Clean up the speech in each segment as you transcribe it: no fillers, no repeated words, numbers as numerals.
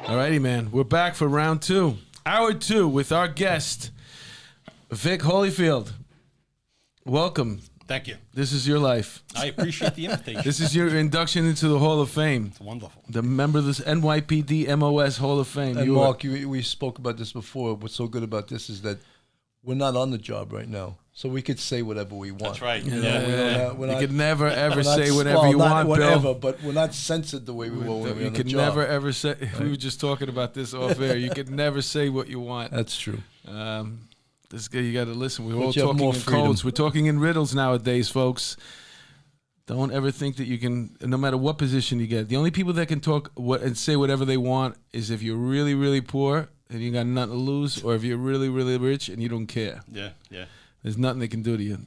Alrighty, man. We're back for round two. Hour two with our guest, Vic Hollifield. Welcome. Thank you. This is your life. I appreciate the invitation. This is your induction into the Hall of Fame. It's wonderful. The member of this NYPD MOS Hall of Fame. And Mark, we spoke about this before. What's so good about this is that we're not on the job right now, so we could say whatever we want. That's right. You could never ever say whatever you want, Bill. But we're not censored the way we were when we were on the job. You could never ever say. Right. We were just talking about this off air. You could never say what you want. That's true. This guy, you got to listen. We're all talking in codes. We're talking in riddles nowadays, folks. Don't ever think that you can, no matter what position you get. The only people that can talk and say whatever they want is if you're really, really poor and you got nothing to lose, or if you're really, really rich and you don't care. Yeah. There's nothing they can do to you.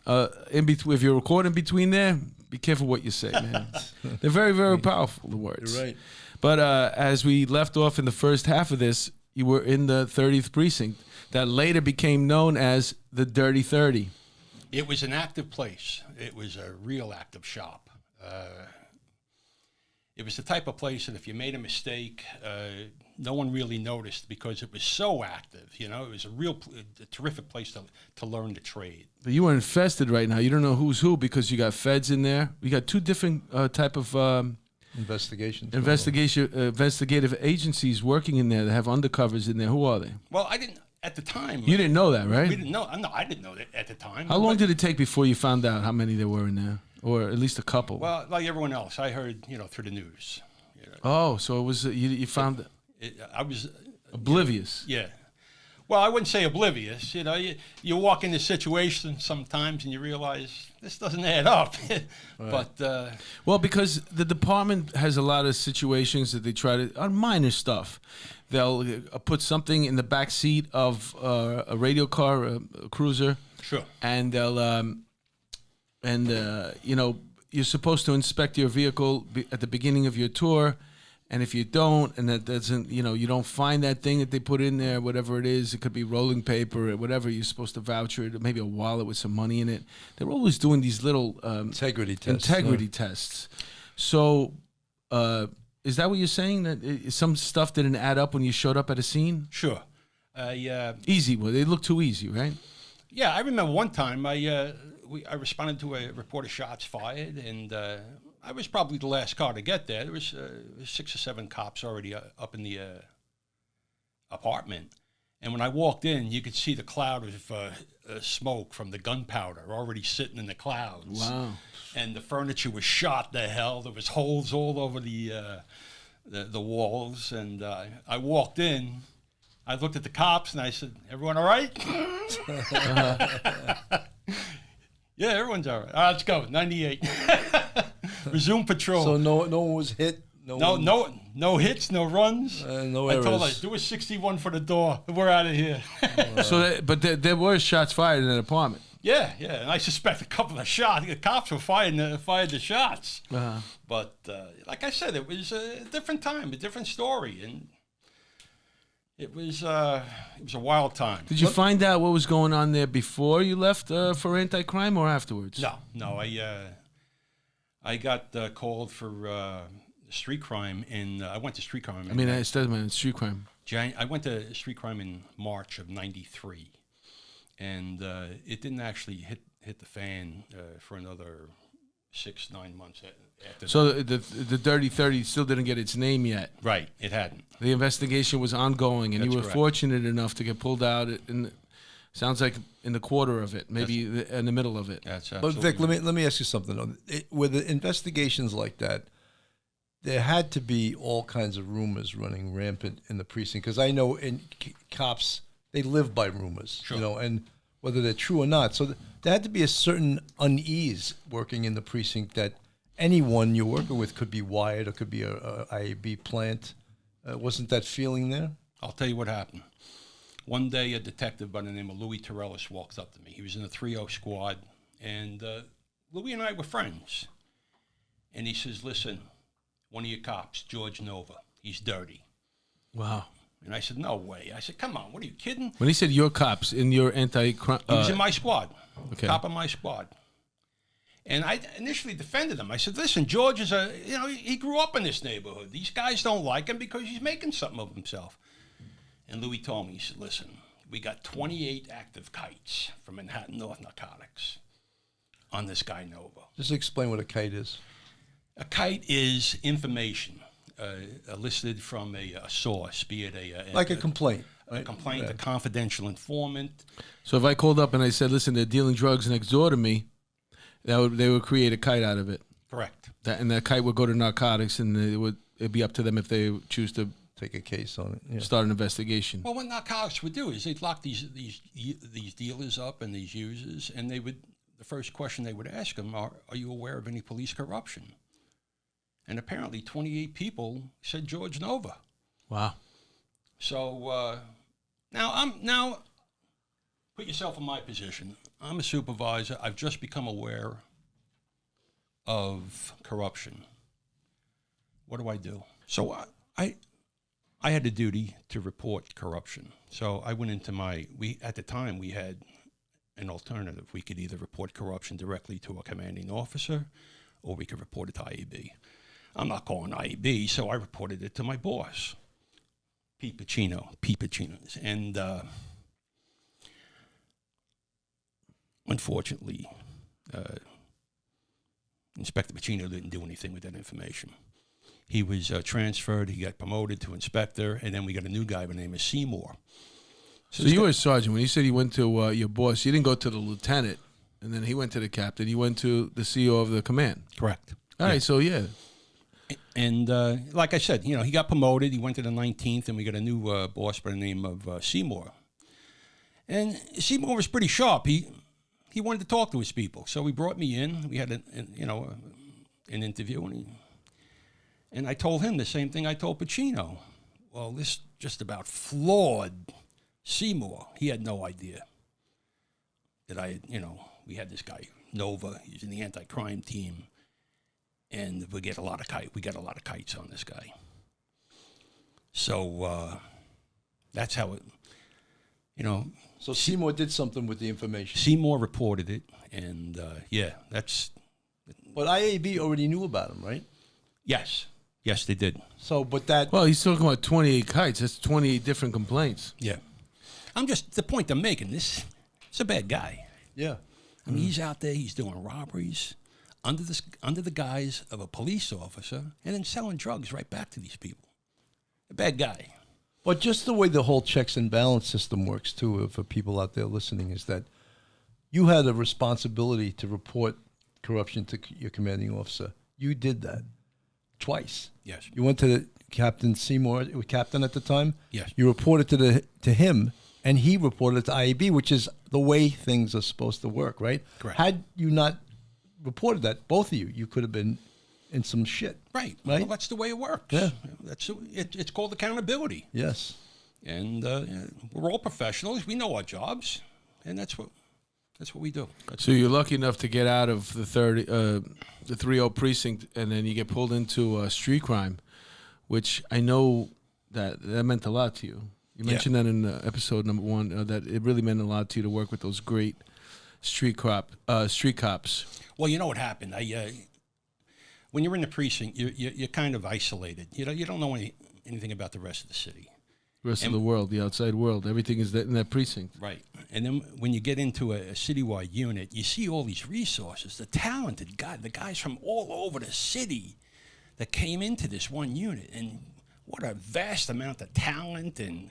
In between, if you're caught in between there, be careful what you say, man. They're very, very powerful, the words. You're right. But as we left off in the first half of this, you were in the 30th precinct that later became known as the Dirty 30. It was an active place. It was a real active shop. It was the type of place that if you made a mistake, no one really noticed because it was so active. You know, it was a terrific place to learn the trade. But you are infested right now. You don't know who's who because you got feds in there. You got two different type of investigative agencies working in there that have undercovers in there. Who are they? Well, I didn't at the time. You didn't know that, right? We didn't know. No, I didn't know that at the time. How long did it take before you found out how many there were in there, or at least a couple? Well, like everyone else, I heard through the news. Oh, so it was you found. I was oblivious. Yeah. Well, I wouldn't say oblivious. You walk into situations sometimes and you realize this doesn't add up. Right. But well, because the department has a lot of situations that they try to on minor stuff. They'll put something in the back seat of a radio car, a cruiser. Sure. And they'll you're supposed to inspect your vehicle at the beginning of your tour. And if you don't, and that doesn't, you don't find that thing that they put in there, whatever it is, it could be rolling paper or whatever, you're supposed to voucher it, maybe a wallet with some money in it. They're always doing these little integrity tests. So is that what you're saying, that some stuff didn't add up when you showed up at a scene? Sure. Easy. Well, they look too easy, right? Yeah, I remember one time I responded to a report of shots fired, and I was probably the last car to get there. There was 6 or 7 cops already up in the apartment. And when I walked in, you could see the cloud of smoke from the gunpowder already sitting in the clouds. Wow. And the furniture was shot to hell. There was holes all over the walls. And I walked in. I looked at the cops, and I said, "Everyone all right?" Yeah, everyone's all right. Let's go. 98. Resume patrol. So no one was hit. No hits, no runs. No I errors. told her, do a 61 for the door. We're out of here. But there were shots fired in that apartment. Yeah, and I suspect a couple of shots. The cops were fired the shots. Uh-huh. But like I said, it was a different time, a different story, and it was a wild time. Did you find out what was going on there before you left for anti-crime or afterwards? No. I got called for street crime, and I went to street crime. Street crime. I went to street crime in March of '93, and it didn't actually hit the fan for another 6-9 months after. So the Dirty 30 still didn't get its name yet. Right, it hadn't. The investigation was ongoing, and That's you were correct. fortunate enough to get pulled out. Sounds like in the quarter of it, maybe in the middle of it. That's But absolutely Vic, let me ask you something. With the investigations like that, there had to be all kinds of rumors running rampant in the precinct, because I know cops, they live by rumors, Sure. and whether they're true or not. So there had to be a certain unease working in the precinct that anyone you're working with could be wired or could be a IAB plant. Wasn't that feeling there? I'll tell you what happened. One day, a detective by the name of Louis Torellis walks up to me. He was in the 3-0 squad, and Louis and I were friends. And he says, "Listen, one of your cops, George Nova, he's dirty." Wow. And I said, "No way." I said, "Come on, what are you kidding?" When he said your cops in your anti-crime... He was in my squad. Okay. Top of my squad. And I initially defended him. I said, listen, George is he grew up in this neighborhood. These guys don't like him because he's making something of himself. And Louis told me, he said, listen, we got 28 active kites from Manhattan North Narcotics on this guy Nova. Just explain what a kite is. A kite is information elicited from a source, be it a complaint. A complaint, a confidential informant. So if I called up and I said, listen, they're dealing drugs next door to me, they would create a kite out of it. Correct. And that kite would go to narcotics, and it'd be up to them if they choose to take a case on it. Yeah. Start an investigation. Well, what narcotics would do is they'd lock these dealers up and these users, and the first question they would ask them are you aware of any police corruption? And apparently 28 people said George Nova. Wow. So now put yourself in my position. I'm a supervisor. I've just become aware of corruption. What do? So I had the duty to report corruption. So I went into at the time we had an alternative. We could either report corruption directly to a commanding officer, or we could report it to IAB. I'm not calling IAB, so I reported it to my boss, Pete Pacino. And unfortunately, Inspector Pacino didn't do anything with that information. He was transferred, he got promoted to inspector, and then we got a new guy by the name of Seymour. So you were a sergeant. When you said you went to your boss, you didn't go to the lieutenant, and then he went to the captain. You went to the CEO of the command. Correct. All right, so yeah. And like I said, he got promoted. He went to the 19th, and we got a new boss by the name of Seymour. And Seymour was pretty sharp. He wanted to talk to his people, so he brought me in. We had an interview, and I told him the same thing I told Pacino. Well, this just about floored Seymour. He had no idea that we had this guy Nova. He's in the anti-crime team. And we got a lot of kites on this guy. So that's how it, So Seymour did something with the information. Seymour reported it, and that's. But IAB already knew about him, right? Yes, they did. So, but that. Well, he's talking about 28 kites. That's 28 different complaints. Yeah, the point I'm making. It's a bad guy. Yeah, I mean, he's out there. He's doing robberies under the guise of a police officer, and then selling drugs right back to these people. A bad guy. But just the way the whole checks and balance system works, too, for people out there listening, is that you had a responsibility to report corruption to your commanding officer. You did that twice. Yes. You went to the Captain Seymour, captain at the time. Yes. You reported to him, and he reported it to IAB, which is the way things are supposed to work, right? Correct. Had you not reported that, both of you could have been in some shit. Right. Well, that's the way it works. Yeah. It's called accountability. Yes. And we're all professionals. We know our jobs, and that's what we do. So you're lucky enough to get out of the 30 precinct, and then you get pulled into street crime, which I know that meant a lot to you. You mentioned that in episode number 1, that it really meant a lot to you to work with those great street cops. Well, you know what happened. When you're in the precinct, you're kind of isolated. You don't know anything about the rest of the city. The rest of the world, the outside world, everything is in that precinct. Right. And then when you get into a citywide unit, you see all these resources, the talented the guys from all over the city that came into this one unit. And what a vast amount of talent and,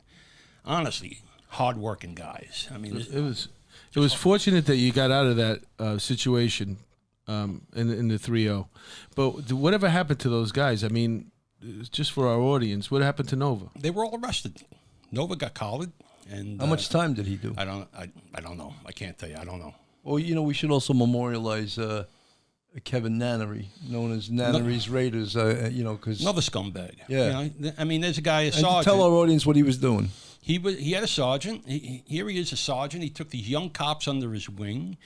honestly, hardworking guys. I mean, it was fortunate that you got out of that situation in the 3-0. But whatever happened to those guys? I mean, just for our audience, what happened to Nova? They were all arrested. Nova got collared. And how much time did he do? I don't know. I can't tell you. I don't know. Well, we should also memorialize Kevin Nannery, known as Nannery's Raiders. Because another scumbag. Yeah. I mean, there's a guy, a sergeant. Tell our audience what he was doing. He had a sergeant. Here he is, a sergeant. He took these young cops under his wing,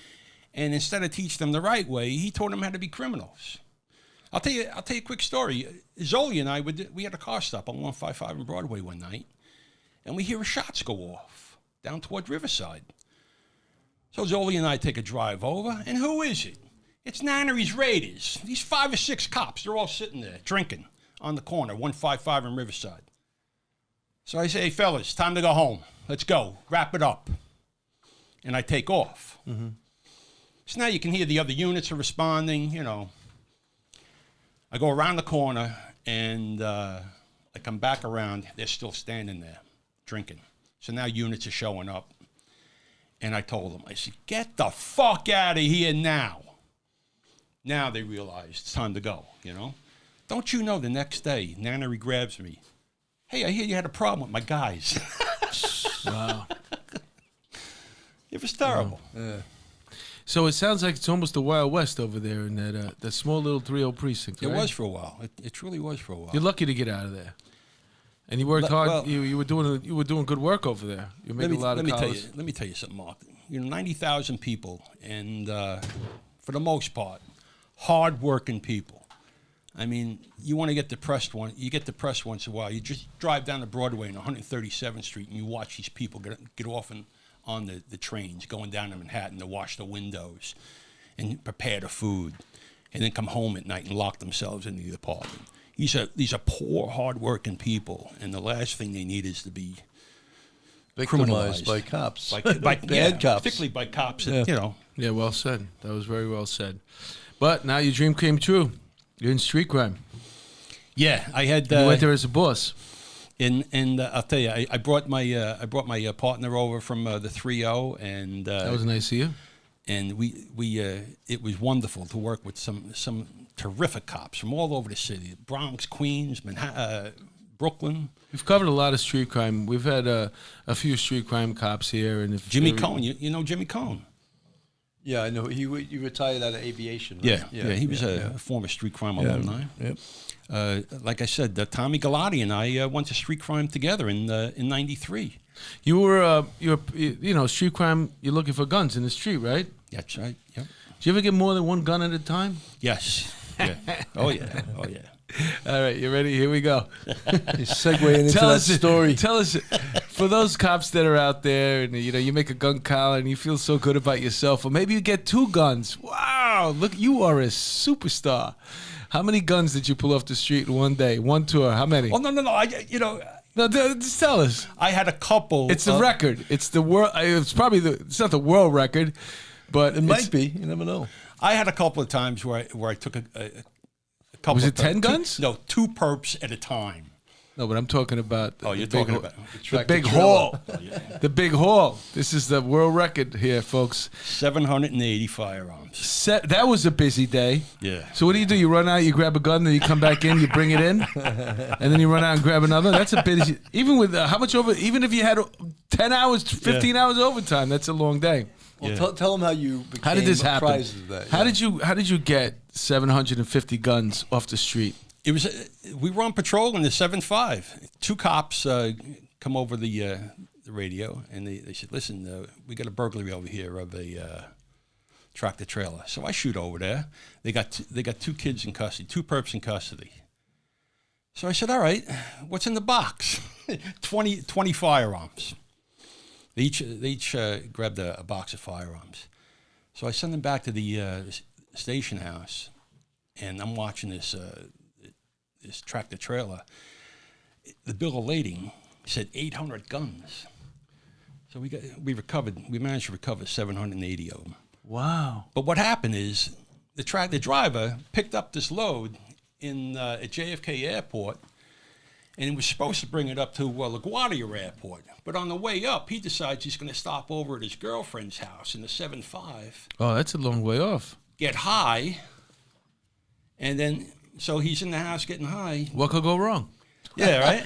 and instead of teaching them the right way, he taught them how to be criminals. I'll tell you a quick story. Zoli and I we had a car stop on 155 on Broadway one night, and we hear shots go off down toward Riverside. So Zoli and I take a drive over, and who is it? It's Nannery's Raiders. These 5 or 6 cops, they're all sitting there drinking on the corner, 155 in Riverside. So I say, hey, fellas, time to go home. Let's go. Wrap it up. And I take off. Mm-hmm. So now you can hear the other units are responding, you know. I go around the corner, and I come back around. They're still standing there drinking. So now units are showing up. And I told them, I said, get the fuck out of here now. Now they realize it's time to go, you know. Don't you know the next day, Nannery grabs me. Hey, I hear you had a problem with my guys. Wow. It was terrible. Yeah. So it sounds like it's almost the Wild West over there in that small little 3-0 precinct, right? It was for a while. It truly was for a while. You're lucky to get out of there. And you worked hard. Well, you were doing good work over there. You made a lot of calls. Let me tell you something, Mark. 90,000 people, and for the most part, hard-working people. I mean, you want to get depressed you get depressed once in a while. You just drive down to Broadway and 137th Street, and you watch these people get off on the trains, going down to Manhattan to wash the windows and prepare the food, and then come home at night and lock themselves in the apartment. These are poor, hard-working people, and the last thing they need is to be victimized by cops, by bad cops, particularly by cops. Yeah. You know. Yeah, well said. That was very well said. But now your dream came true. You're in street crime. Yeah, I had. You went there as a boss. And I'll tell you, I brought my partner over from the 3-0, and that was nice of you. And we it was wonderful to work with some terrific cops from all over the city, Bronx, Queens, Manhattan, Brooklyn. We've covered a lot of street crime. We've had a few street crime cops here, and Jimmy Cohn. You know Jimmy Cohn? Yeah, I know. He retired out of aviation. Right? Yeah. He was a former street crime alumni. Yep. Like I said, Tommy Galati and I went to street crime together in '93. You were street crime. You're looking for guns in the street, right? That's right. Yep. Did you ever get more than one gun at a time? Yes. Yeah. Oh yeah. All right, you ready? Here we go. He's segueing into that story. Tell us, for those cops that are out there, and you make a gun collar and you feel so good about yourself, or maybe you get 2 guns. Wow, look, you are a superstar. How many guns did you pull off the street in one day? One tour? How many? Oh no. No, just tell us. I had a couple. It's the record. It's the world. It's probably it's not the world record, but it might be. You never know. I had a couple of times where I took a couple. Was it 10 guns? No, 2 perps at a time. No, but I'm talking about. You're talking about the big haul. The big haul. This is the world record here, folks. 780 firearms. That was a busy day. Yeah. So what do? You run out, you grab a gun, then you come back in, you bring it in, and then you run out and grab another. That's a busy. Even with how much over? Even if you had 10 hours, 15 hours overtime, that's a long day. Well, tell them how you became how did this happen? Of that. How did you get 750 guns off the street? It was we were on patrol in the 7-5. 2 cops come over the radio, and they said, "Listen, we got a burglary over here of a tractor trailer." So I shoot over there. They got 2 kids in custody, 2 perps in custody. So I said, "All right, what's in the box?" 20 firearms. They each grabbed a box of firearms. So I send them back to the station house, and I'm watching this tractor trailer. The bill of lading said 800 guns. So we managed to recover 780 of them. Wow. But what happened is the driver picked up this load at JFK Airport, and he was supposed to bring it up to LaGuardia Airport. But on the way up, he decides he's going to stop over at his girlfriend's house in the 7-5. Oh, that's a long way off. Get high, and then so he's in the house getting high. What could go wrong? Yeah, right?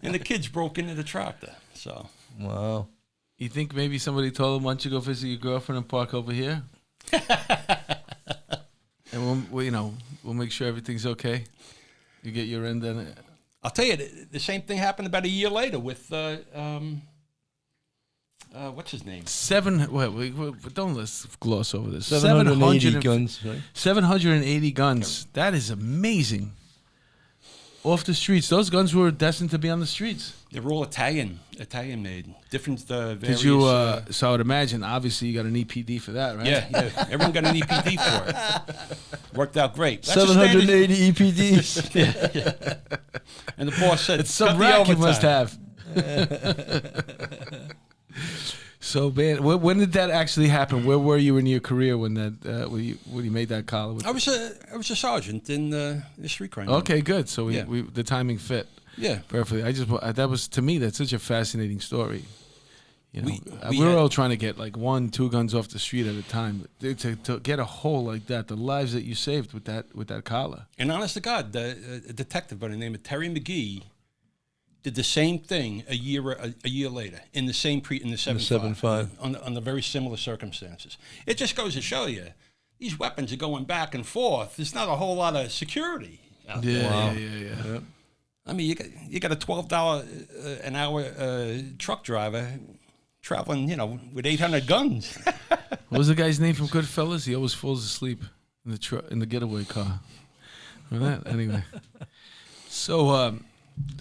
And the kids broke into the tractor. So. Wow. You think maybe somebody told him, "Why don't you go visit your girlfriend and park over here?" And we'll make sure everything's okay. You get your end on it. I'll tell you, the same thing happened about a year later with what's his name? Don't let's gloss over this. 780 guns. Right? 780 guns. That is amazing. off the streets. Those guns were destined to be on the streets. They were all Italian made. Different various... Did you, so I would imagine, obviously, you got an EPD for that, right? Yeah. Everyone got an EPD for it. Worked out great. That's 780 EPDs. Yeah. And the boss said, it's some rack you must have. So, man, when did that actually happen? Where were you in your career when you made that collar? I was a sergeant in the street crime. Okay, good. So the timing fit. Yeah, perfectly. That was, to me, that's such a fascinating story. You know, we were all trying to get like 1-2 guns off the street at a time. To get a hole like that, the lives that you saved with that collar. And honest to God, a detective by the name of Terry McGee did the same thing a year later in the same in the 7.5 under very similar circumstances. It just goes to show you these weapons are going back and forth. There's not a whole lot of security out there. Wow. Yeah. I mean, you got a $12 an hour truck driver traveling, with 800 guns. What was the guy's name from Goodfellas? He always falls asleep in the getaway car. Remember that? Anyway, so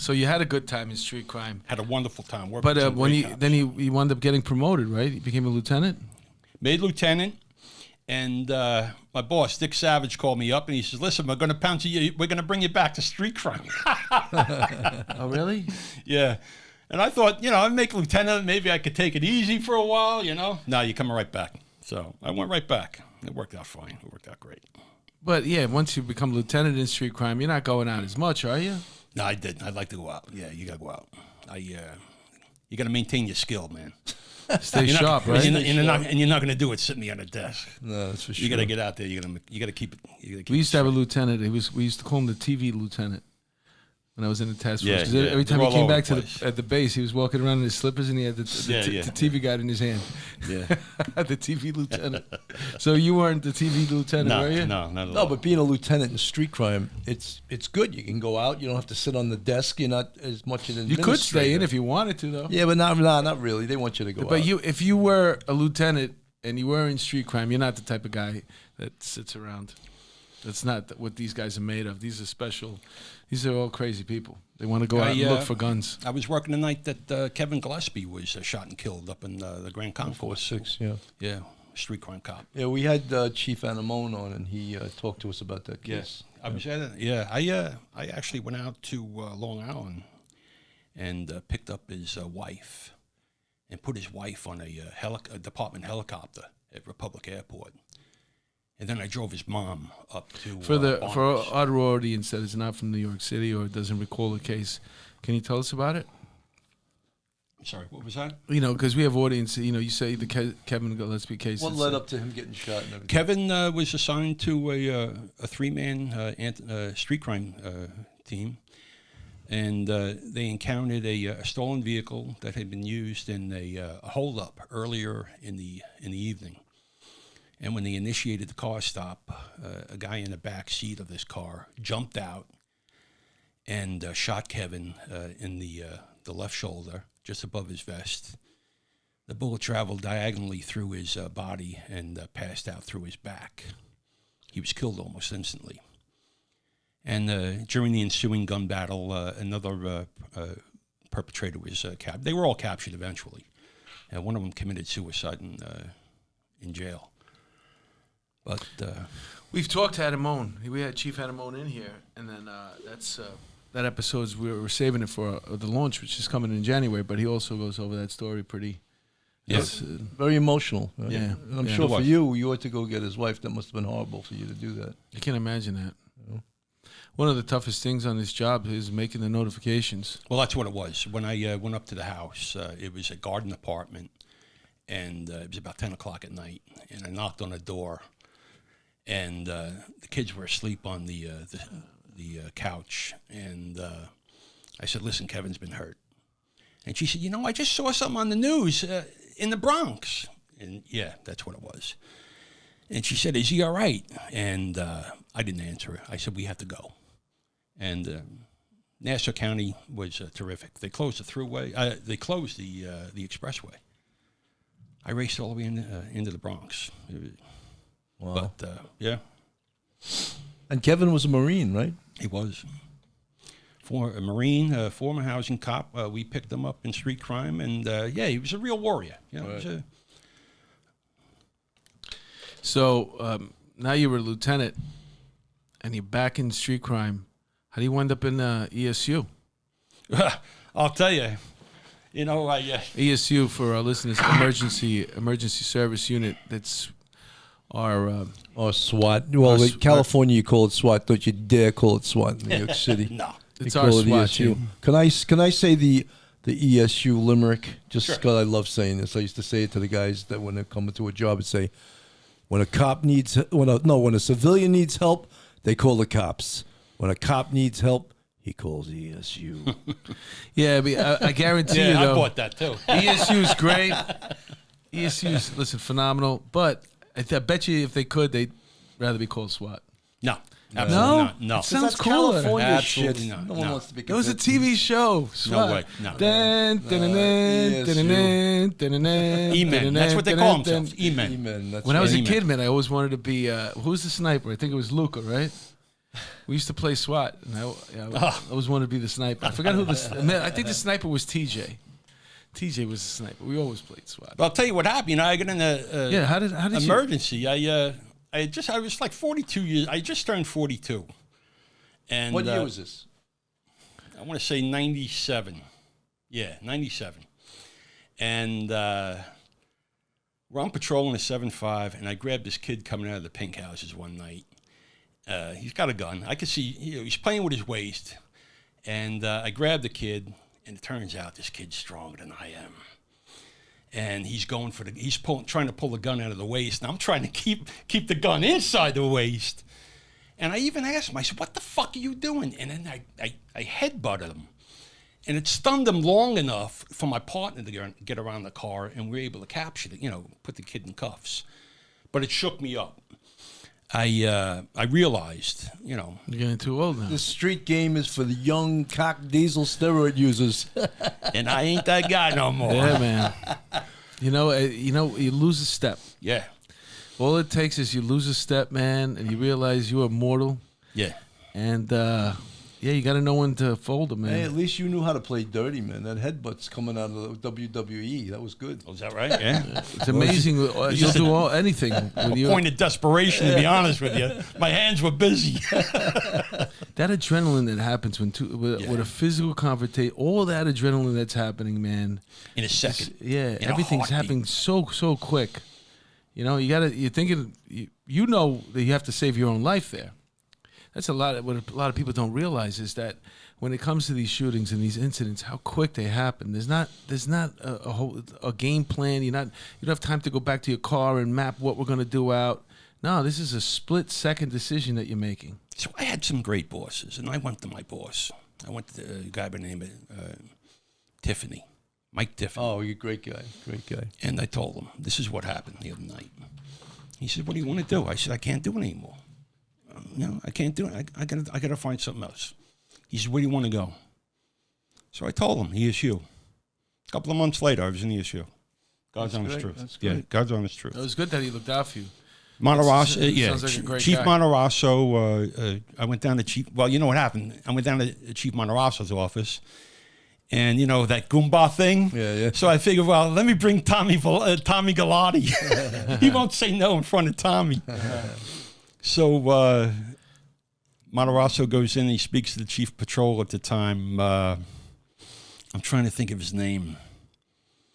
you had a good time in street crime. Had a wonderful time. But when you wound up getting promoted, right? You became a lieutenant. Made lieutenant, and my boss Dick Savage called me up and he says, "Listen, we're going to pounce you. We're going to bring you back to street crime." Oh, really? Yeah. And I thought, I'd make lieutenant. Maybe I could take it easy for a while. No, you're coming right back. So I went right back. It worked out fine. It worked out great. But yeah, once you become lieutenant in street crime, you're not going out as much, are you? No, I didn't. I'd like to go out. Yeah, you got to go out. You got to maintain your skill, man. Stay sharp, right? And you're not going to do it sitting behind a desk. No, that's for sure. You got to get out there. You got to keep it. We used to have a lieutenant. We used to call him the TV lieutenant when I was in the task force. Because every time he came back to the base, he was walking around in his slippers and he had the TV guide in his hand. Yeah, the TV lieutenant. So you weren't the TV lieutenant, were you? No, not at all. No, but being a lieutenant in street crime, it's good. You can go out. You don't have to sit on the desk. You're not as much an administrator. You could stay in if you wanted to, though. Yeah, but not really. They want you to go out. But if you were a lieutenant and you were in street crime, you're not the type of guy that sits around. That's not what these guys are made of. These are special. These are all crazy people. They want to go out and look for guns. I was working the night that Kevin Gillespie was shot and killed up in the Grand Concourse. 4-6, yeah. Yeah, street crime cop. Yeah, we had Chief Anamone on, and he talked to us about that case. I was at it. Yeah, I actually went out to Long Island and picked up his wife and put his wife on a department helicopter at Republic Airport. And then I drove his mom up to for our audience that is not from New York City or doesn't recall the case. Can you tell us about it? I'm sorry, what was that? Because we have audience. You say the Kevin Gillespie case. What led up to him getting shot and everything? Kevin was assigned to a 3-man street crime team, and they encountered a stolen vehicle that had been used in a holdup earlier in the evening. And when they initiated the car stop, a guy in the back seat of this car jumped out and shot Kevin in the left shoulder, just above his vest. The bullet traveled diagonally through his body and passed out through his back. He was killed almost instantly. And during the ensuing gun battle, another perpetrator was captured. They were all captured eventually. One of them committed suicide in jail. But we've talked to Adamone. We had Chief Adamone in here, and then that episode we're saving it for the launch, which is coming in January. But he also goes over that story pretty. Yes, very emotional. Yeah, and I'm sure for you ought to go get his wife. That must have been horrible for you to do that. I can't imagine that. One of the toughest things on this job is making the notifications. Well, that's what it was. When I went up to the house, it was a garden apartment, and it was about 10 o'clock at night, and I knocked on the door. And the kids were asleep on the couch, and I said, "Listen, Kevin's been hurt." And she said, "I just saw something on the news in the Bronx." And yeah, that's what it was. And she said, "Is he all right?" And I didn't answer her. I said, "We have to go." And Nassau County was terrific. They closed the thruway. They closed the expressway. I raced all the way into the Bronx. Wow. But, yeah. And Kevin was a Marine, right? He was. a Marine, former housing cop. We picked him up in street crime, and he was a real warrior. You know, Right. So now you're a lieutenant, and you're back in street crime. How do you wind up in ESU? I'll tell you. You know, ESU, for our listeners, emergency service unit. That's our Or SWAT. Well, in California, you call it SWAT. Don't you dare call it SWAT in New York City. no. it's You our call it SWAT ESU. team. Can I say the ESU limerick? Just Sure. because I love saying this. I used to say it to the guys that when they come into a job, I'd say, when a civilian needs help, they call the cops. When a cop needs help, he calls ESU. Yeah, but I guarantee you, I though, bought that too. ESU's great. ESU's, listen, phenomenal. But I bet you if they could, they'd rather be called SWAT. No, No? absolutely not. No. It sounds cooler. California Absolutely shit. not. No one No. wants to be. It was a TV show. SWAT. way. No. E-men. That's what they call themselves. E-men. Amen. That's When I was a E-men. kid, man, I always wanted to be. Who's the sniper? I think it was Luca, right? We used to play SWAT, and I always wanted to be the sniper. I forgot who I think the sniper was TJ. TJ was the sniper. We always played SWAT. But I'll tell you what happened. You know, I got in a How did emergency. I was like 42 years. I just turned 42. And What year was this? I want to say 97. Yeah, 97. And we're on patrol in a 7.5, and I grabbed this kid coming out of the pink houses one night. He's got a gun. I could see, he's playing with his waist. And I grabbed the kid, and it turns out this kid's stronger than I am. And he's going for trying to pull the gun out of the waist, and I'm trying to keep the gun inside the waist. And I even asked him, I said, "What the fuck are you doing?" And then I headbutted him. And it stunned him long enough for my partner to get around the car, and we were able to capture it, put the kid in cuffs. But it shook me up. I realized, You're getting too old now. The street game is for the young cock diesel steroid users. and I ain't that guy no more. Yeah, man. You lose a step. Yeah. All it takes is you lose a step, man, and you realize you are mortal. Yeah. And you got to know when to fold them, man. Hey, at least you knew how to play dirty, man. That headbutt's coming out of the WWE. That was good. Oh, is that right? Yeah. It's amazing. You'll do anything. When A point of desperation, to be honest with you. My hands were busy. That adrenaline that happens with a physical confrontation, all that adrenaline that's happening, man. In a second. Yeah, In a everything's heartbeat. happening so quick. You're thinking, you know that you have to save your own life there. That's what a lot of people don't realize is that when it comes to these shootings and these incidents, how quick they happen. There's not a game plan. You don't have time to go back to your car and map what we're going to do out. No, this is a split-second decision that you're making. So I had some great bosses, and I went to my boss. I went to a guy by the name of Tiffany, Mike Tiffany. Oh, you're a great guy. Great guy. And I told him, this is what happened the other night. He said, "What do you want to do?" I said, "I can't do it anymore. I can't do it. I gotta find something else." He said, "Where do you want to go?" So I told him, ESU. A couple of months later, I was in ESU. God's honest truth. That's Yeah, great. God's honest truth. It was good that he looked out for you. Monterosso, Sounds like a great Chief guy. Monterosso. I went down to Chief. Well, you know what happened? I went down to Chief Monterosso's office, and that Goomba thing. Yeah. So I figured, well, let me bring Tommy Galati. He won't say no in front of Tommy. So Monterosso goes in and he speaks to the chief patrol at the time. I'm trying to think of his name.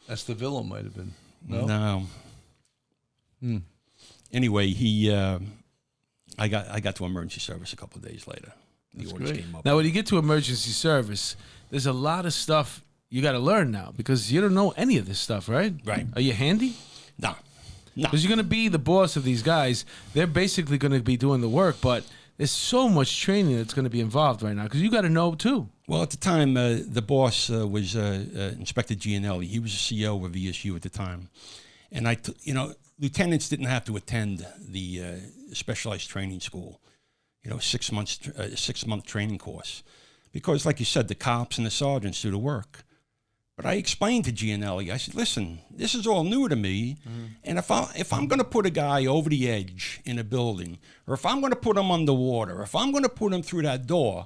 Estevillo might have been. No. Anyway, I got to emergency service a couple of days later. The orders great. came up. Now, when you get to emergency service, there's a lot of stuff you got to learn now because you don't know any of this stuff, right? Right. Are you handy? No. Because you're going to be the boss of these guys. They're basically going to be doing the work, but there's so much training that's going to be involved right now because you got to know too. Well, at the time, the boss was Inspector Gianelli. He was the CO of ESU at the time. And lieutenants didn't have to attend the specialized training school, 6 month training course. Because, like you said, the cops and the sergeants do the work. But I explained to Gianelli, I said, listen, this is all new to me. And if I'm going to put a guy over the edge in a building, or if I'm going to put him underwater, or if I'm going to put him through that door,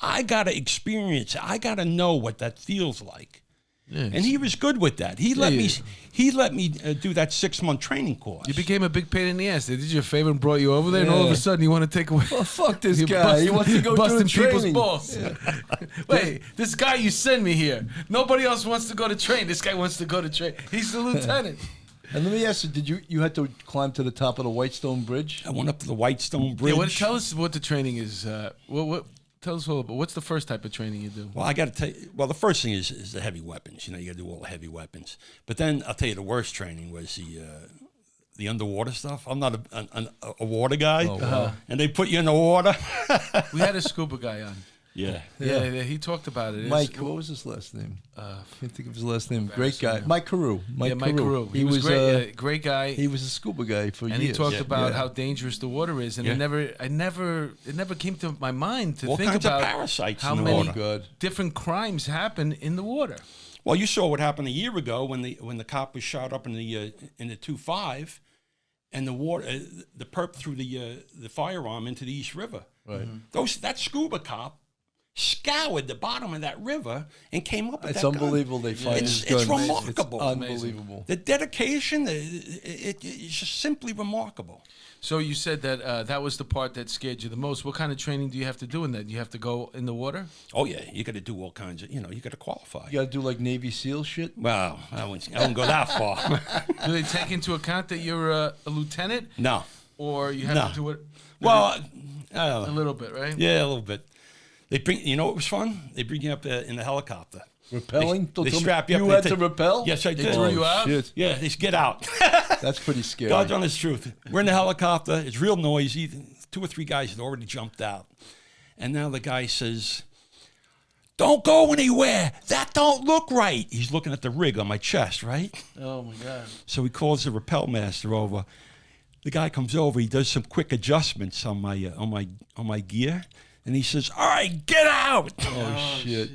I got to experience it. I got to know what that feels like. Yeah, and he was good with that. He let me do that 6-month training course. You became a big pain in the ass. They did you a favor and brought you over there, and all of a sudden you want to take away. Well, fuck this guy. He wants to go through people's training. balls. Yeah. Wait, this guy you send me here. Nobody else wants to go to train. This guy wants to go to train. He's the lieutenant. And let me ask you: did you had to climb to the top of the Whitestone Bridge? I went up to the Whitestone Bridge. Yeah, tell us what the training is. Tell us all about what's the first type of training you do? Well, I got to tell you. Well, the first thing is the heavy weapons. You know, you got to do all the heavy weapons. But then I'll tell you, the worst training was the underwater stuff. I'm not a water guy, and they put you in the water. We had a scuba guy on. Yeah. He talked about it. Mike, what was his last name? Can't think of his last name. Great guy, Mike Carew. Mike Carew. He was great. Great guy. He was a scuba guy for years. And he talked about how dangerous the water is, and it never came to my mind to think about parasites how in the many water. different crimes happen in the water. Well, you saw what happened a year ago when the cop was shot up in the 2.5, and the water, the perp threw the firearm into the East River. Right. That scuba cop scoured the bottom of that river and came up with It's that unbelievable gun. they find his gun. It's remarkable. It's unbelievable. The dedication, it's just simply remarkable. So you said that that was the part that scared you the most. What kind of training do you have to do in that? You have to go in the water? Oh, yeah. You got to do all kinds of, you got to qualify. You got to do like Navy SEAL shit? Well, I wouldn't go that far. Do they take into account that you're a lieutenant? No. Or you have to do it? Well, a little bit, right? Yeah, a little bit. They bring, what was fun? They bring you up in the helicopter. Rappelling? They strap you up. You had to rappel? Yes, I did. They threw you out? Shit. Yeah, they said, get out. That's pretty scary. God's honest truth. We're in the helicopter. It's real noisy. 2 or 3 guys had already jumped out. And now the guy says, don't go anywhere. That don't look right. He's looking at the rig on my chest, right? Oh, my God. So he calls the rappel master over. The guy comes over. He does some quick adjustments on my gear. And he says, all right, get out. Oh, shit.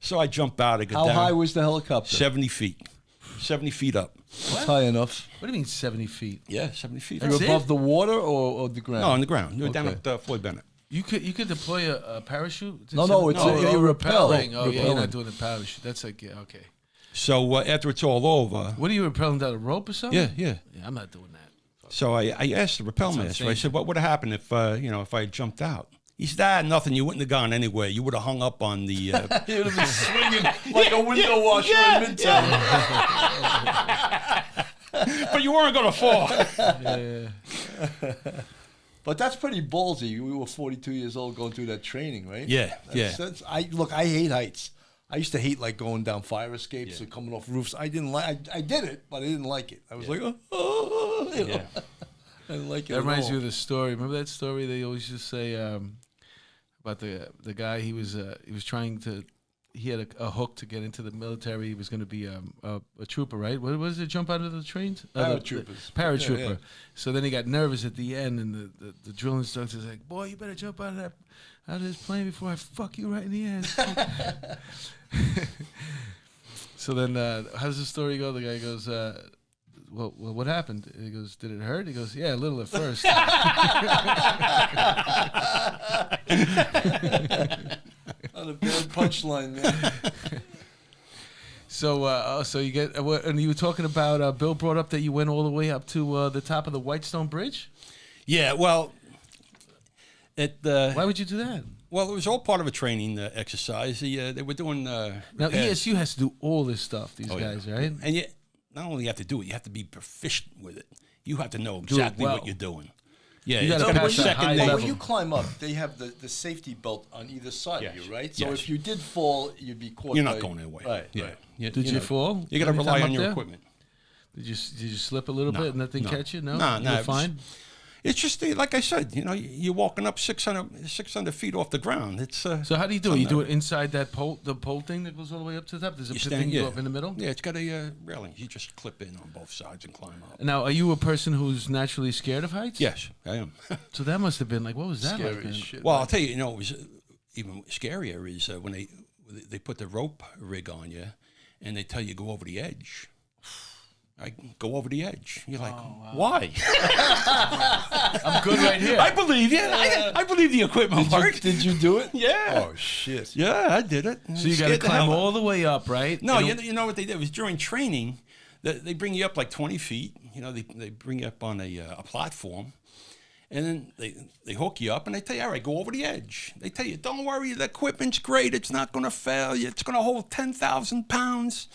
So I jump out. I get How down. high was the helicopter? 70 feet. 70 feet up. That's high enough. What do you mean 70 feet? Yeah, 70 feet You're up. above the water or the ground? No, on the ground. You're down Okay. at Floyd Bennett. You could deploy a parachute? No, it's you're rappelling. Oh, yeah, you're Rappelling. not doing the parachute. That's like, yeah, okay. So after it's all over. What are you rappelling down a rope or something? Yeah. Yeah, I'm not doing that. So I asked the rappel master. I said, what would have happened if if I had jumped out? He said, nothing. You wouldn't have gone anywhere. You would have hung up on the... You would have been swinging like a window washer in Midtown. But you weren't going to fall. Yeah. But that's pretty ballsy. We were 42 years old going through that training, right? Yeah. I hate heights. I used to hate like going down fire escapes or coming off roofs. I didn't like. I did it, but I didn't like it. I was like, oh, you know. I didn't like it. That reminds all. me of the story. Remember that story they always used to say about the guy? He was trying to. He had a hook to get into the military. He was going to be a trooper, right? What was it? Jump out of the trains? Paratroopers. Paratrooper. Yeah. So then he got nervous at the end, and the drill instructor was like, "Boy, you better jump out of this plane before I fuck you right in the ass." So then, how does the story go? The guy goes, well, what happened? He goes, did it hurt? He goes, yeah, a little at first. Not a bad punchline, man. So you get, and you were talking about, Bill brought up that you went all the way up to the top of the Whitestone Bridge? Yeah, well, why would you do that? Well, it was all part of a training exercise. They were doing... now, ESU has to do all this stuff, these guys, right? And you not only have to do it, you have to be proficient with it. You have to know exactly what you're doing. Yeah, you it's gotta got to pass be that high second level. When you climb up, they have the safety belt on either side of you, right? So Yes. if you did fall, you'd be caught. You're not going anywhere. Right. Yeah. Right. Did you fall? You got to anytime rely up on your there? equipment. Did you slip a little bit and nothing catch you? No, No, you no, were it was- fine. It's just like I said, you're walking up 600 feet off the ground. It's So how do you do it? You do it inside that the pole thing that goes all the way up to the top? There's a thing you go up in the middle? Yeah, it's got a railing. You just clip in on both sides and climb up. Now, are you a person who's naturally scared of heights? Yes, I am. So that must have been like, what was that Scary like? as Man? shit. Well, I'll tell you, it was even scarier is when they put the rope rig on you and they tell you go over the edge. I go over the edge. You're like, why? I'm good right here. I believe you. I believe the equipment worked. Did you do it? Yeah. Oh, shit. Yeah, I did it. So you got to climb all the way up, right? No, you know what they did? It was during training. They bring you up like 20 feet. They bring you up on a platform. And then they hook you up and they tell you, all right, go over the edge. They tell you, don't worry, the equipment's great. It's not going to fail you. It's going to hold 10,000 pounds.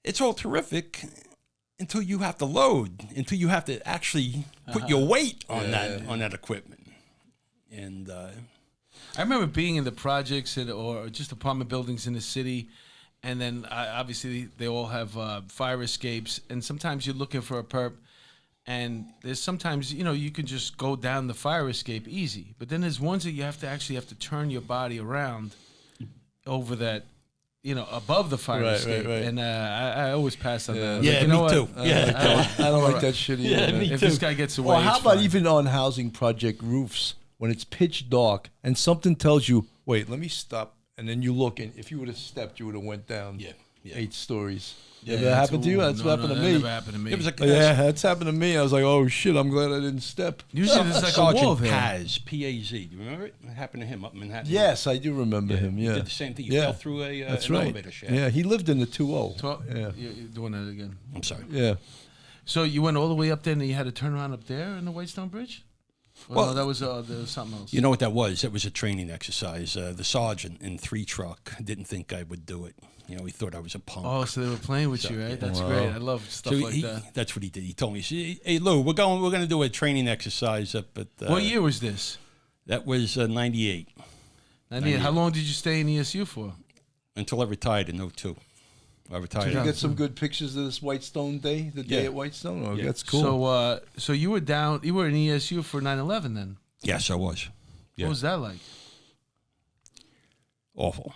It's all terrific until you have to load, until you have to actually put your weight on that equipment. And I remember being in the projects or just apartment buildings in the city, and then obviously they all have fire escapes, and sometimes you're looking for a perp, and there's sometimes, you can just go down the fire escape easy, but then there's ones that you have to turn your body around over that, above the fire escape. Right. And I always pass on that. Yeah, me too. I don't like that shit either. Me If too. this guy gets away, Well, how it's about fine. even on housing project roofs when it's pitch dark and something tells you, wait, let me stop, and then you look, and if you would have stepped, you would have went down 8 stories. Did that happen to you? That's what happened to me. That never happened to me. It was Yeah, that's happened to me. I was like, oh shit, I'm glad I didn't step. Usually there's like a wall Sergeant there. Paz, P-A-Z. Do you remember it? It happened to him up in Manhattan. Yes, I do remember him. He Yeah, did the same thing. He Yeah. fell through an that's right. elevator shaft. Yeah, he lived in the 2-0. Yeah, You're doing that again. I'm sorry. yeah. So you went all the way up there, and you had to turn around up there in the Whitestone Bridge? Well, no, there was something else. You know what that was? It was a training exercise. The sergeant in 3 truck didn't think I would do it. He thought I was a punk. Oh, so they were playing with you, right? That's great. I love stuff So like that. that's what he did. He told me, "Hey Lou, we're going to do a training exercise up at." What year was this? That was 98. 98. How long did you stay in ESU for? Until I retired in 02. I retired. Did you get some good pictures of this Whitestone day, the day Yeah. at Whitestone? Oh, Yeah. that's cool. So you were down. You were in ESU for 9/11 then. Yes, I was. Yeah. What was that like? Awful.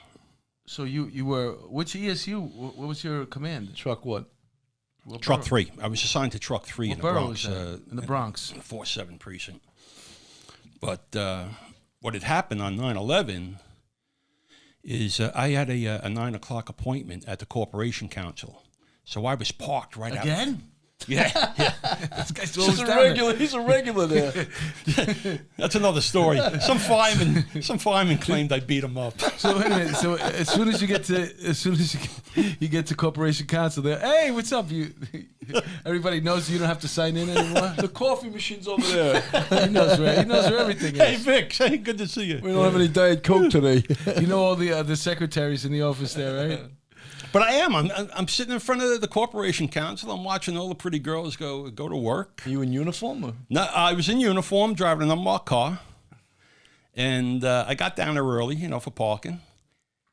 So you were which ESU? What was your command? Truck what? What Truck borough? 3. I was assigned to Truck 3 What in the borough Bronx. was that? In the Bronx. 4-7 precinct. But what had happened on 9/11 is I had a 9 o'clock appointment at the Corporation Council. So I was parked right out. Again? Yeah. This guy's He's always a down there. regular. He's a regular there. That's another story. Some fireman claimed I beat him up. So wait a minute. So as soon as you get to Corporation Council, there. Hey, what's up? Everybody knows you don't have to sign in anymore. The coffee machine's over there. He knows where. He knows where everything Hey, is. Vic. Hey, good to see you. We don't have any Diet Coke today. You know all the secretaries in the office there, right? But I am. I'm sitting in front of the Corporation Council. I'm watching all the pretty girls go to work. Are you in uniform? Or? No, I was in uniform, driving an unmarked car, and I got down there early, for parking.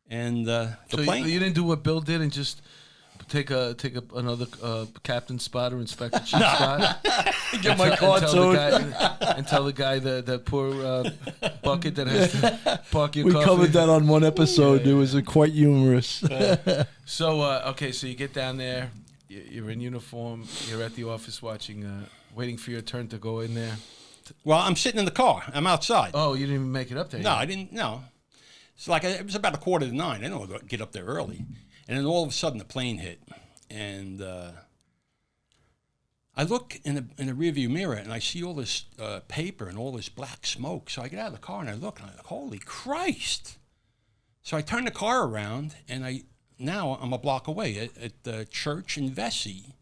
And the So plane. you didn't do what Bill did and just take another captain spot or inspector chief spot. Get my car towed. And tell the guy that poor bucket that has to park your We coffee. covered that on one episode. It was quite humorous. So okay, so you get down there, you're in uniform, you're at the office waiting for your turn to go in there. Well, I'm sitting in the car. I'm outside. Oh, you didn't even make it up there. No, yet. I didn't. No, it's like it was about 8:45. I didn't want to get up there early, and then all of a sudden the plane hit, and I look in the rearview mirror and I see all this paper and all this black smoke. So I get out of the car and I look and I'm like, holy Christ! So I turn the car around and now I'm a block away at the church in Vesey,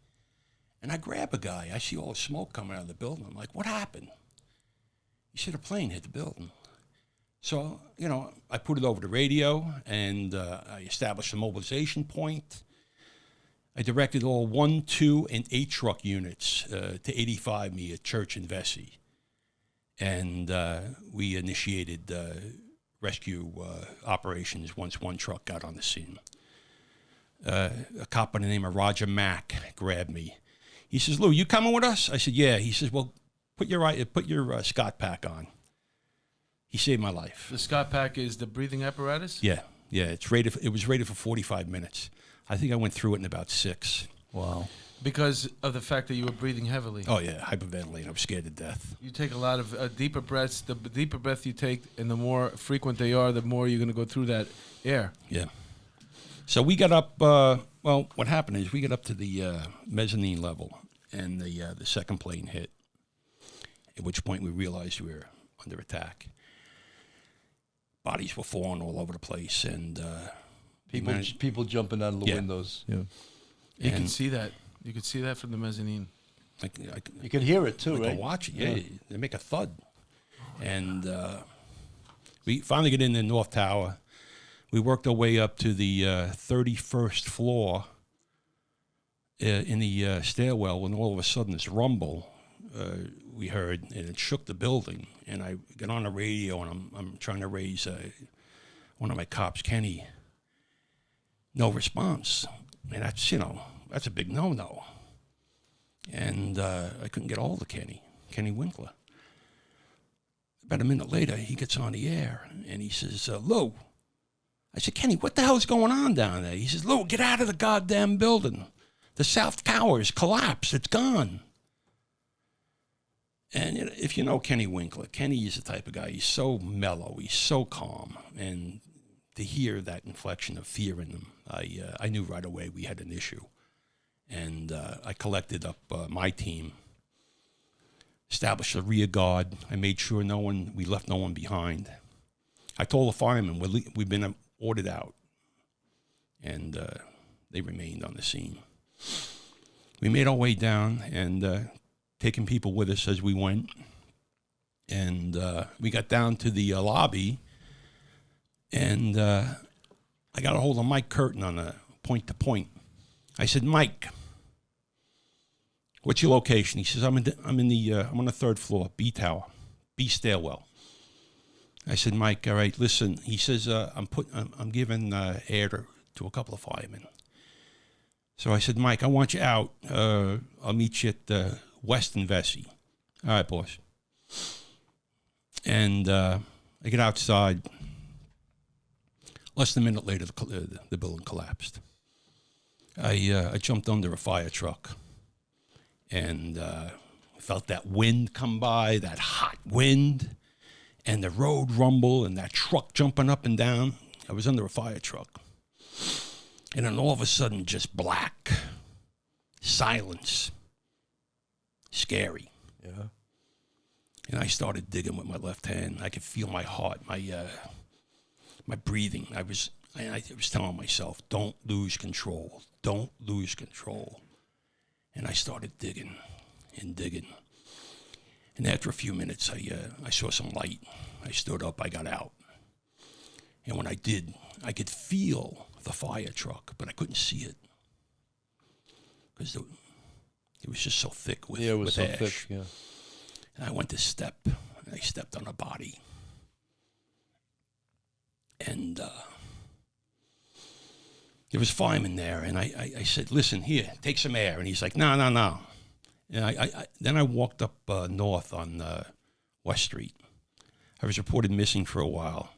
and I grab a guy. I see all the smoke coming out of the building. I'm like, what happened? He said a plane hit the building. So, I put it over the radio, and I established a mobilization point. I directed all 1, 2, and 8 truck units to 85 me at Church and Vesey. And we initiated rescue operations once one truck got on the scene. A cop by the name of Roger Mack grabbed me. He says, Lou, you coming with us? I said, yeah. He says, well, put your Scott pack on. He saved my life. The Scott pack is the breathing apparatus? Yeah. It was rated for 45 minutes. I think I went through it in about 6. Wow. Because of the fact that you were breathing heavily. Oh, yeah, hyperventilating. I was scared to death. You take a lot of deeper breaths. The deeper breath you take and the more frequent they are, the more you're going to go through that air. Yeah. So we got up, well, what happened is we got up to the mezzanine level, and the second plane hit, at which point we realized we were under attack. Bodies were falling all over the place, and people jumping out of the windows. Yeah, you can see that. You could see that from the mezzanine. You could hear it too, right? Right? Watch it. Yeah, they make a thud. And we finally get in the North Tower. We worked our way up to the 31st floor in the stairwell, when all of a sudden this rumble we heard, and it shook the building. And I got on the radio, and I'm trying to raise one of my cops, Kenny. No response. And that's a big no-no. And I couldn't get a hold of Kenny Winkler. About a minute later, he gets on the air, and he says, Lou. I said, Kenny, what the hell is going on down there? He says, Lou, get out of the goddamn building. The South Tower is collapsed. It's gone. And if you know Kenny Winkler, Kenny is the type of guy, he's so mellow, he's so calm. And to hear that inflection of fear in him, I knew right away we had an issue. And I collected up my team, established a rear guard. I made sure we left no one behind. I told the firemen we've been ordered out, and they remained on the scene. We made our way down and taking people with us as we went, and we got down to the lobby, and I got a hold of Mike Curtin on a point-to-point. I said, Mike, what's your location? He says, I'm on the third floor, B tower, B stairwell. I said, Mike, all right, listen. He says, I'm giving air to a couple of firemen. So I said, Mike, I want you out. I'll meet you at West and Vesey. All right, boss. And I get outside. Less than a minute later, the building collapsed. I jumped under a fire truck and felt that wind come by, that hot wind, and the road rumble and that truck jumping up and down. I was under a fire truck. And then all of a sudden, just black, silence, scary. Yeah. And I started digging with my left hand. I could feel my heart, my breathing. I was telling myself, don't lose control. Don't lose control. And I started digging and digging. And after a few minutes, I saw some light. I stood up, I got out. And when I did, I could feel the fire truck, but I couldn't see it. Because it was just so thick with ash. It was so thick, yeah. And I went to step, and I stepped on a body. And there was a fireman there, and I said, listen, here, take some air. And he's like, no. And then I walked up north on West Street. I was reported missing for a while.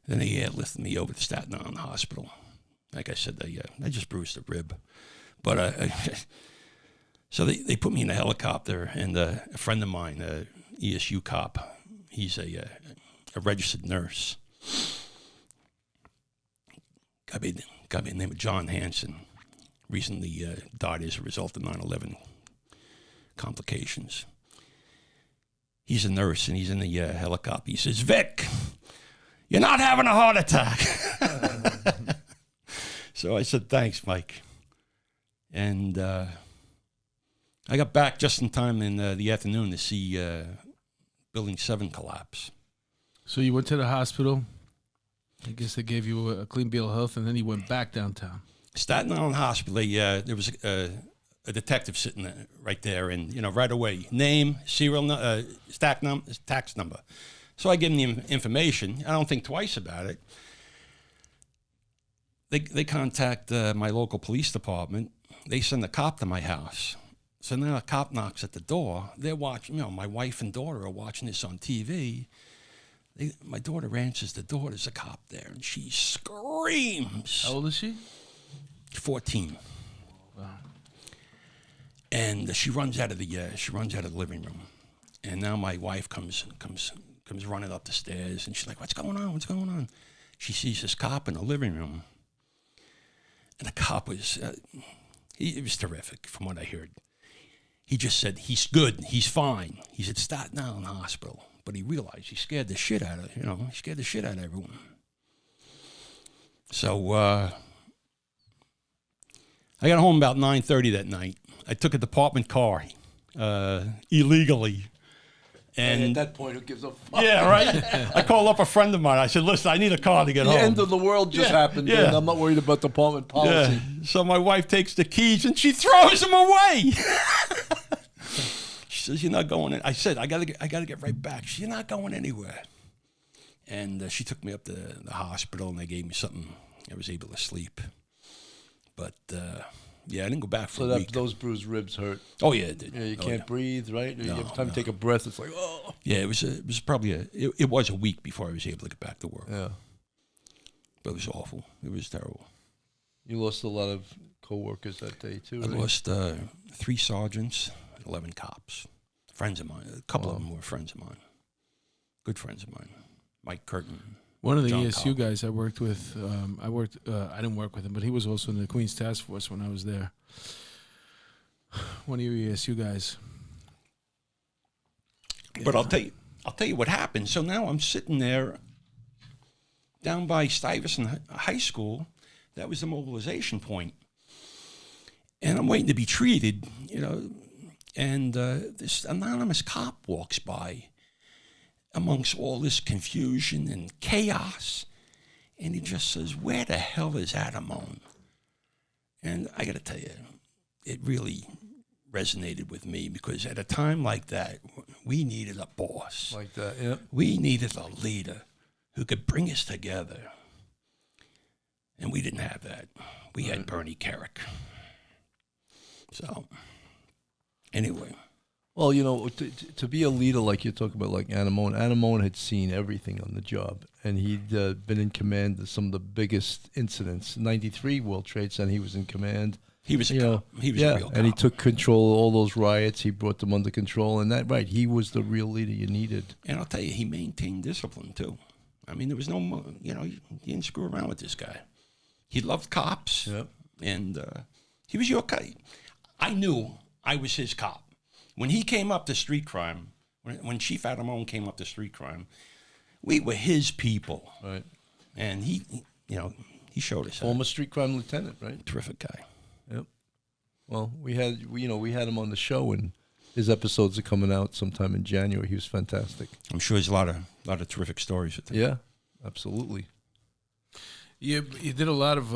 Then they airlifted me over to Staten Island Hospital. Like I said, I just bruised a rib. But so they put me in a helicopter, and a friend of mine, a ESU cop, he's a registered nurse. Guy by the name of John Hansen recently died as a result of 9/11 complications. He's a nurse, and he's in the helicopter. He says, Vic, you're not having a heart attack. So I said, thanks, Mike. And I got back just in time in the afternoon to see Building 7 collapse. So you went to the hospital. I guess they gave you a clean bill of health, and then you went back downtown. Staten Island Hospital, there was a detective sitting there, right there, and right away, name, serial, tax number. So I give him the information. I don't think twice about it. They contact my local police department. They send a cop to my house. So now a cop knocks at the door. They're watching. My wife and daughter are watching this on TV. My daughter answers the door. There's a cop there, and she screams. How old is she? 14. Wow. And she runs out of the living room, and now my wife comes running up the stairs, and she's like, "What's going on? What's going on?" She sees this cop in the living room, And the cop was, it was terrific from what I heard. He just said, he's good, he's fine. He said, Staten Island Hospital. But he realized he scared the shit out of, he scared the shit out of everyone. So I got home about 9:30 that night. I took a department car illegally. And at that point, who gives a fuck? Yeah, right? I called up a friend of mine. I said, listen, I need a car to get home. The end of the world just happened, and I'm not worried about department policy. Yeah. So my wife takes the keys, and she throws them away. She says, you're not going in. I said, I gotta get right back. She said, you're not going anywhere. And she took me up to the hospital, and they gave me something. I was able to sleep. But, yeah, I didn't go back for a week. Those bruised ribs hurt. Oh, yeah, it did. Yeah, you can't breathe, right? No, you have time to take a breath. It's like, oh. Yeah, it was probably it was a week before I was able to get back to work. Yeah. But it was awful. It was terrible. You lost a lot of co-workers that day, too, right? I lost 3 sergeants, 11 cops. Friends of mine. A couple of them were friends of mine. Good friends of mine. Mike Curtin. One of the John ESU guys I worked with, I didn't work with him, but he was also in the Queens Task Force when I was there. One of your ESU guys. But I'll tell you what happened. So now I'm sitting there down by Stuyvesant High School. That was the mobilization point. And I'm waiting to be treated, and this anonymous cop walks by amongst all this confusion and chaos. And he just says, where the hell is Adamone? And I got to tell you, it really resonated with me because at a time like that, we needed a boss. Like that, yeah. We needed a leader who could bring us together. And we didn't have that. We had Bernie Carrick. So, anyway. Well, to be a leader like you're talking about, like Adamone had seen everything on the job, and he'd been in command of some of the biggest incidents. 93 World Trade Center, he was in command. He was a cop. He was a real cop. And he took control of all those riots. He brought them under control, and he was the real leader you needed. And I'll tell you, he maintained discipline, too. I mean, there was no, you didn't screw around with this guy. He loved cops, and he was your guy. I knew I was his cop. When he came up to street crime, when Chief Adamone came up to street crime, we were his people. Right. And he showed us. Former street crime lieutenant, right? Terrific guy. Yep. Well, we had him on the show, and his episodes are coming out sometime in January. He was fantastic. I'm sure there's a lot of terrific stories with him. Yeah, absolutely. You did a lot of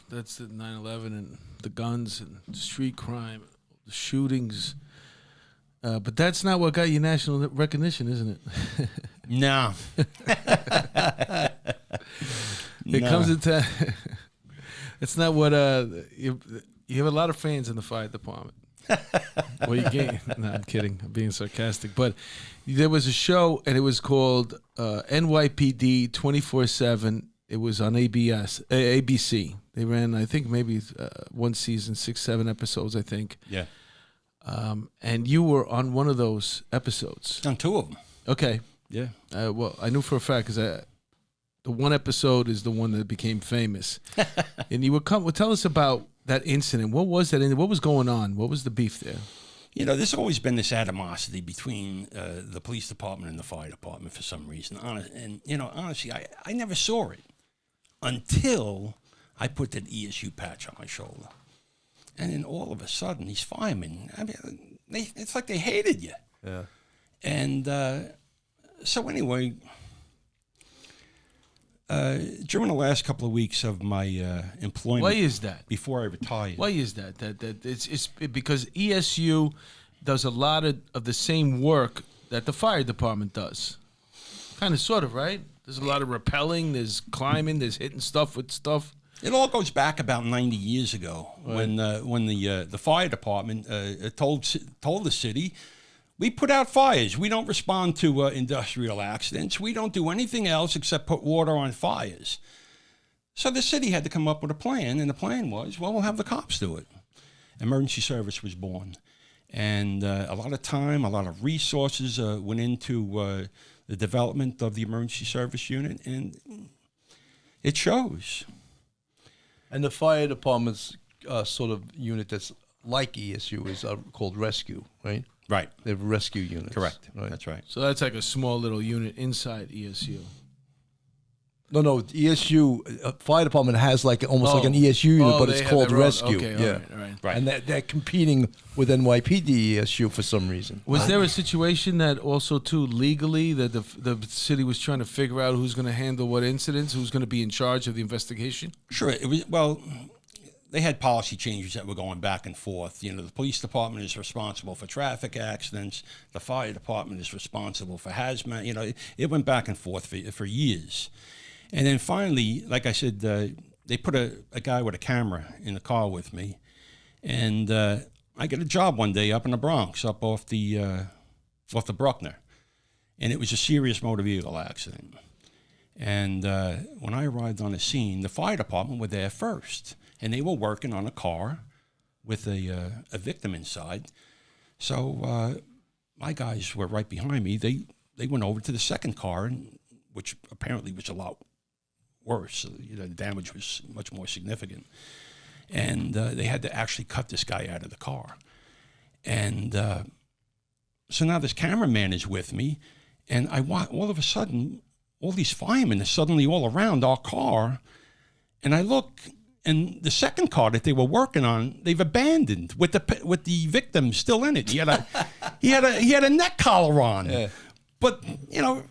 that's the 9/11 and the guns and the street crime, the shootings. But that's not what got you national recognition, isn't it? No. It comes into. It's not what you have a lot of fans in the fire department. Well, you gain. No, I'm kidding. I'm being sarcastic. But there was a show, and it was called NYPD 24/7. It was on ABC. They ran, I think, maybe one season, 6-7 episodes, I think. Yeah. And you were on one of those episodes. On 2 of them. Okay. Yeah. Well, I knew for a fact because the one episode is the one that became famous. And you would tell us about that incident. What was that? What was going on? What was the beef there? There's always been this animosity between the police department and the fire department for some reason. Honestly, I never saw it until I put that ESU patch on my shoulder. And then all of a sudden, these firemen, it's like they hated you. Yeah. And so anyway, during the last couple of weeks of my employment. Why is that? Before I retired. Why is that? That it's because ESU does a lot of the same work that the fire department does. Kind of, sort of, right? There's a lot of rappelling, there's climbing, there's hitting stuff with stuff. It all goes back about 90 years ago, right, when the fire department told the city, we put out fires. We don't respond to industrial accidents. We don't do anything else except put water on fires. So the city had to come up with a plan, and the plan was, well, we'll have the cops do it. Emergency service was born. And a lot of time, a lot of resources went into the development of the emergency service unit, and it shows. And the fire department's sort of unit that's like ESU is called rescue, right? Right. They have rescue units. Correct. Right. That's right. So that's like a small little unit inside ESU. No, ESU fire department has like almost like an ESU unit, but it's called rescue. Okay, yeah, all right. Right. And they're competing with NYPD ESU for some reason. Was there a situation that also too legally that the city was trying to figure out who's going to handle what incidents, who's going to be in charge of the investigation? Sure. It was, well, they had policy changes that were going back and forth. You know, the police department is responsible for traffic accidents. The fire department is responsible for hazmat. You know, it went back and forth for years. And then finally, like I said, they put a guy with a camera in the car with me. And I get a job one day up in the Bronx, up off the Bruckner. And it was a serious motor vehicle accident. And when I arrived on the scene, the fire department were there first. And they were working on a car with a victim inside. So my guys were right behind me. They went over to the second car, which apparently was a lot worse. So, you know, the damage was much more significant. And they had to actually cut this guy out of the car. And so now this cameraman is with me, and all of a sudden, all these firemen are suddenly all around our car, and I look, and the second car that they were working on, they've abandoned with the victim still in it. He had a neck collar on, yeah. But you know,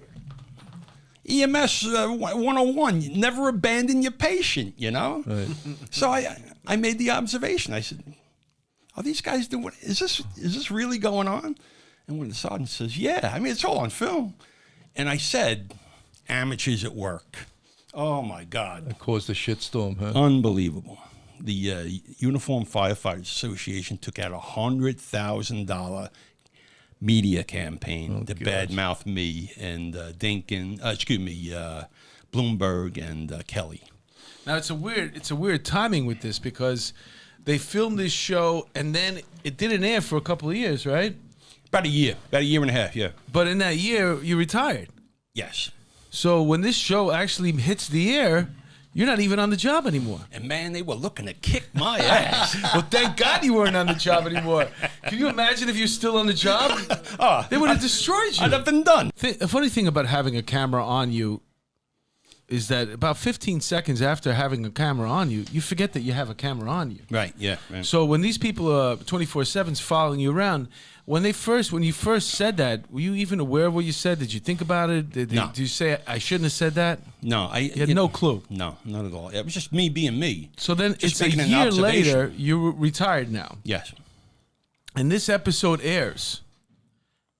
EMS 101, you never abandon your patient. You know, Right. so I made the observation. I said, "Are these guys doing? Is this really going on?" And one of the sergeants says, "Yeah, I mean it's all on film." And I said, "Amateurs at work." Oh my God! That caused a shitstorm, huh? Unbelievable. The Uniform Firefighters Association took out $100,000 media campaign to badmouth me and Bloomberg and Kelly. Now it's a weird timing with this because they filmed this show and then it didn't air for a couple of years, right? About a year and a half, yeah. But in that year, you retired. Yes. So when this show actually hits the air, you're not even on the job anymore. And man, they were looking to kick my ass. Well, thank God you weren't on the job anymore. Can you imagine if you're still on the job? They would have destroyed you. I'd have been done. A funny thing about having a camera on you is that about 15 seconds after having a camera on you, you forget that you have a camera on you. Right, yeah. Right. So when these people are 24/7 following you around, when you first said that, were you even aware of what you said? Did you think about it? No. Did you say, I shouldn't have said that? No. You had no clue? No, not at all. It was just me being me. So then Just it's a making an year observation. later, you're retired now. Yes. And this episode airs,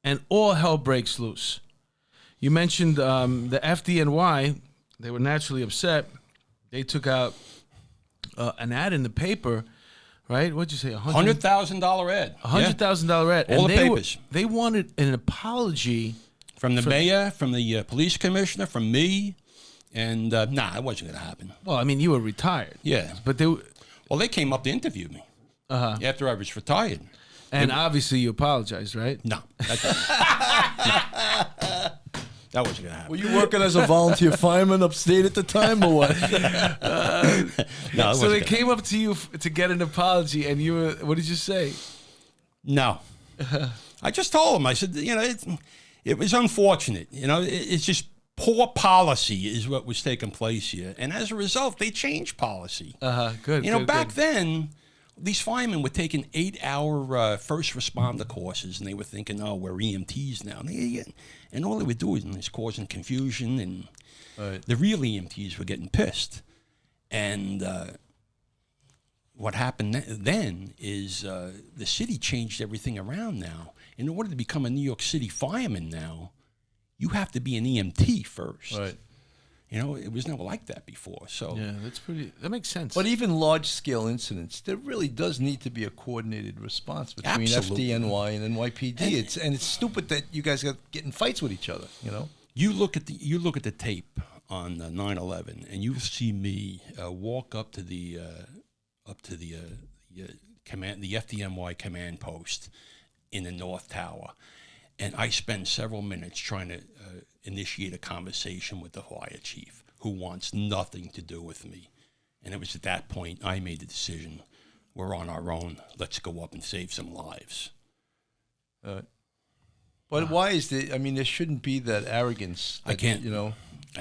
and all hell breaks loose. You mentioned the FDNY. They were naturally upset. They took out an ad in the paper, right? What'd you say? $100,000 ad. $100,000 ad. All And the papers. They wanted an apology. From the mayor, from the police commissioner, from me. And, it wasn't going to happen. Well, I mean, you were retired. Yeah. But they Well, they came up to interview me after I was retired. and obviously you apologized, right? No. That wasn't going to happen. Were you working as a volunteer fireman upstate at the time, or what? No, So they came up to you to get an apology, and you were, what did you say? No. I just told them, I said, you know, it was unfortunate. You know, it's just poor policy is what was taking place here. And as a result, they changed policy. Good. You know, good, back good. then, these firemen were taking 8-hour first responder courses, and they were thinking, oh, we're EMTs now. And all they were doing is causing confusion, and the real EMTs were getting pissed. And what happened then is the city changed everything around now. In order to become a New York City fireman now, you have to be an EMT first. Right. You know, it was never like that before. So Yeah, that makes sense. But even large-scale incidents, there really does need to be a coordinated response between Absolutely. FDNY and NYPD. It's stupid that you guys got getting fights with each other. You know. You look at the tape on 9/11, and you see me walk up to the command, the FDNY command post in the North Tower, and I spend several minutes trying to initiate a conversation with the fire chief, who wants nothing to do with me. And it was at that point I made the decision, we're on our own. Let's go up and save some lives. But why is there shouldn't be that arrogance. I can't. There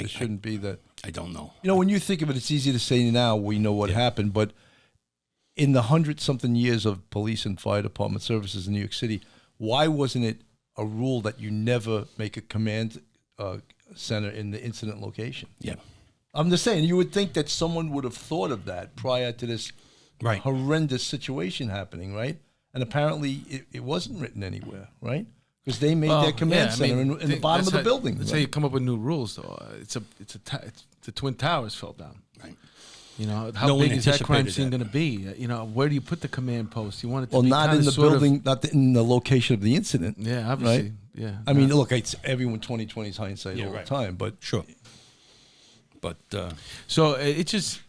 shouldn't be that. I don't know. When you think of it, it's easy to say now we know what happened, but in the 100-something years of police and fire department services in New York City, why wasn't it a rule that you never make a command center in the incident location? Yeah. I'm just saying, you would think that someone would have thought of that prior to this Right. horrendous situation happening, right? And apparently it wasn't written anywhere, right? Because they made their command center in the bottom of the building. That's how you come up with new rules, though. The Twin Towers fell down. Right. How big is that crime scene going to be? Where do you put the command post? You want it to be not in the building, not in the location of the incident. Yeah, obviously. Right? Yeah. I mean, look, it's everyone 20/20 is hindsight all the time, but sure. But so it just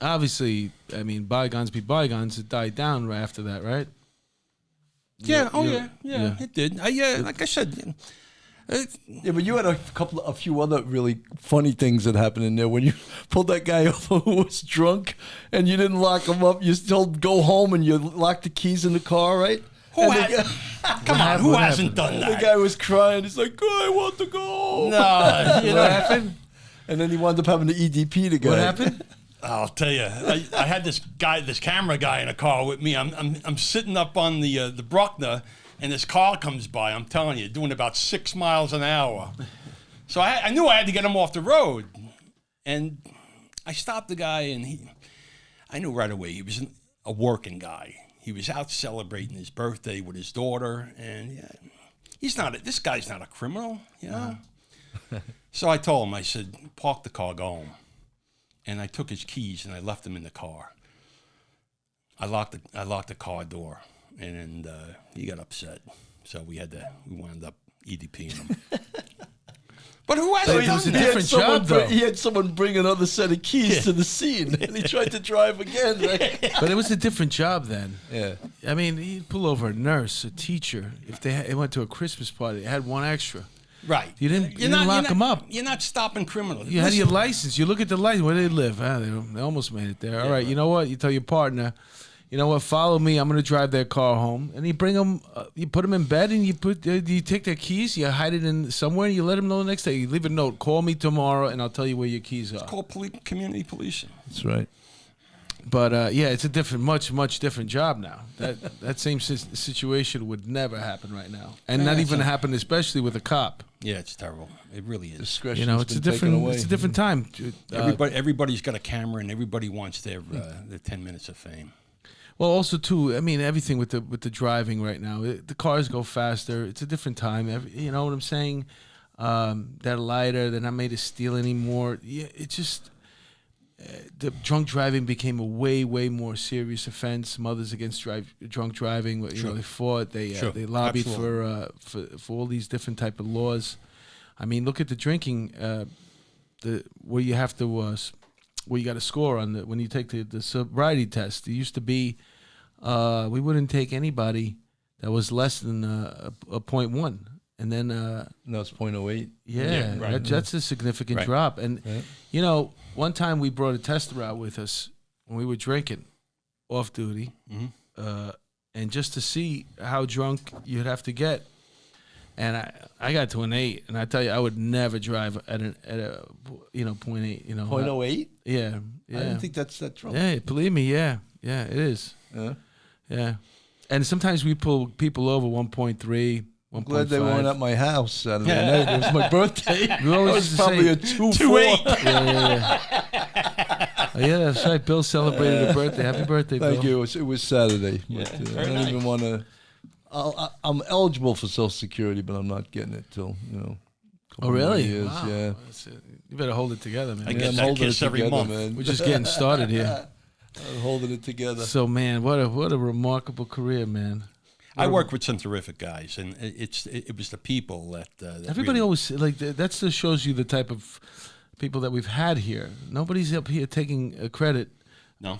obviously, bygones be bygones. It died down right after that, right? Yeah. It did. Like I said. But you had a few other really funny things that happened in there when you pulled that guy over who was drunk and you didn't lock him up. You still go home and you locked the keys in the car, right? Who hasn't done that? The guy was crying. He's like, I want to go. No, what happened? And then he wound up having the EDP the guy. What happened? I'll tell you. I had this camera guy in a car with me. I'm sitting up on the Bruckner, and this car comes by. I'm telling you, doing about 6 miles an hour. So I knew I had to get him off the road, and I stopped the guy, and I knew right away he was a working guy. He was out celebrating his birthday with his daughter, and this guy's not a criminal, So I told him, I said, park the car, go home. And I took his keys and I left them in the car. I locked the car door, and he got upset. So we wound up EDPing him. But who hasn't done that? Different job, though. He had someone bring another set of keys to the scene, and he tried to drive again. Right? But it was a different job then. Yeah. He'd pull over a nurse, a teacher. If they went to a Christmas party, they had one extra. Right. You didn't lock them up. You're not stopping criminals. You had your license. You look at the license. Where do they live? They almost made it there. All right. You know what? You tell your partner, you know what? Follow me. I'm going to drive their car home. And you bring them. You put them in bed, and you take their keys. You hide it in somewhere, and you let them know the next day. You leave a note. Call me tomorrow, and I'll tell you where your keys are. It's called community policing. That's right. But it's a much different job now. That same situation would never happen right now, and not even happen, especially with a cop. Yeah, it's terrible. It really is. Discretion. It's a different time. Everybody's got a camera, and everybody wants their 10 minutes of fame. Well, also too, everything with the driving right now. The cars go faster. It's a different time. You know what I'm saying? They're lighter. They're not made of steel anymore. Yeah, it's just. The drunk driving became a way more serious offense. Mothers Against Drunk Driving, they fought. They lobbied for all these different type of laws. Look at the drinking, where you have to where you got to score on when you take the sobriety test. It used to be we wouldn't take anybody that was less than a 0.1. And then no, it's 0.08. Yeah, right. That's a significant drop. And one time we brought a tester out with us when we were drinking, off duty, and just to see how drunk you'd have to get. And I got to an 8, and I tell you, I would never drive at a 0.8. 0.08. Yeah. I don't think that's that drunk. Yeah, believe me. Yeah, it is. Yeah. And sometimes we pull people over 1.3. I'm glad they weren't at my house Saturday night. It was my birthday. It was probably a 2.8. Yeah, that's right. Bill celebrated a birthday. Happy birthday, Bill. Thank you. It was Saturday. Yeah, but, I don't even want to. I'm eligible for Social Security, but I'm not getting it till Oh, really? Years. Wow. Yeah. You better hold it together, man. I get I'm that holding kiss it every together, month. man. We're just getting started here. I'm holding it together. So, man, what a remarkable career, man. I work with some terrific guys, and it was the people that everybody really, always that still shows you the type of people that we've had here. Nobody's up here taking credit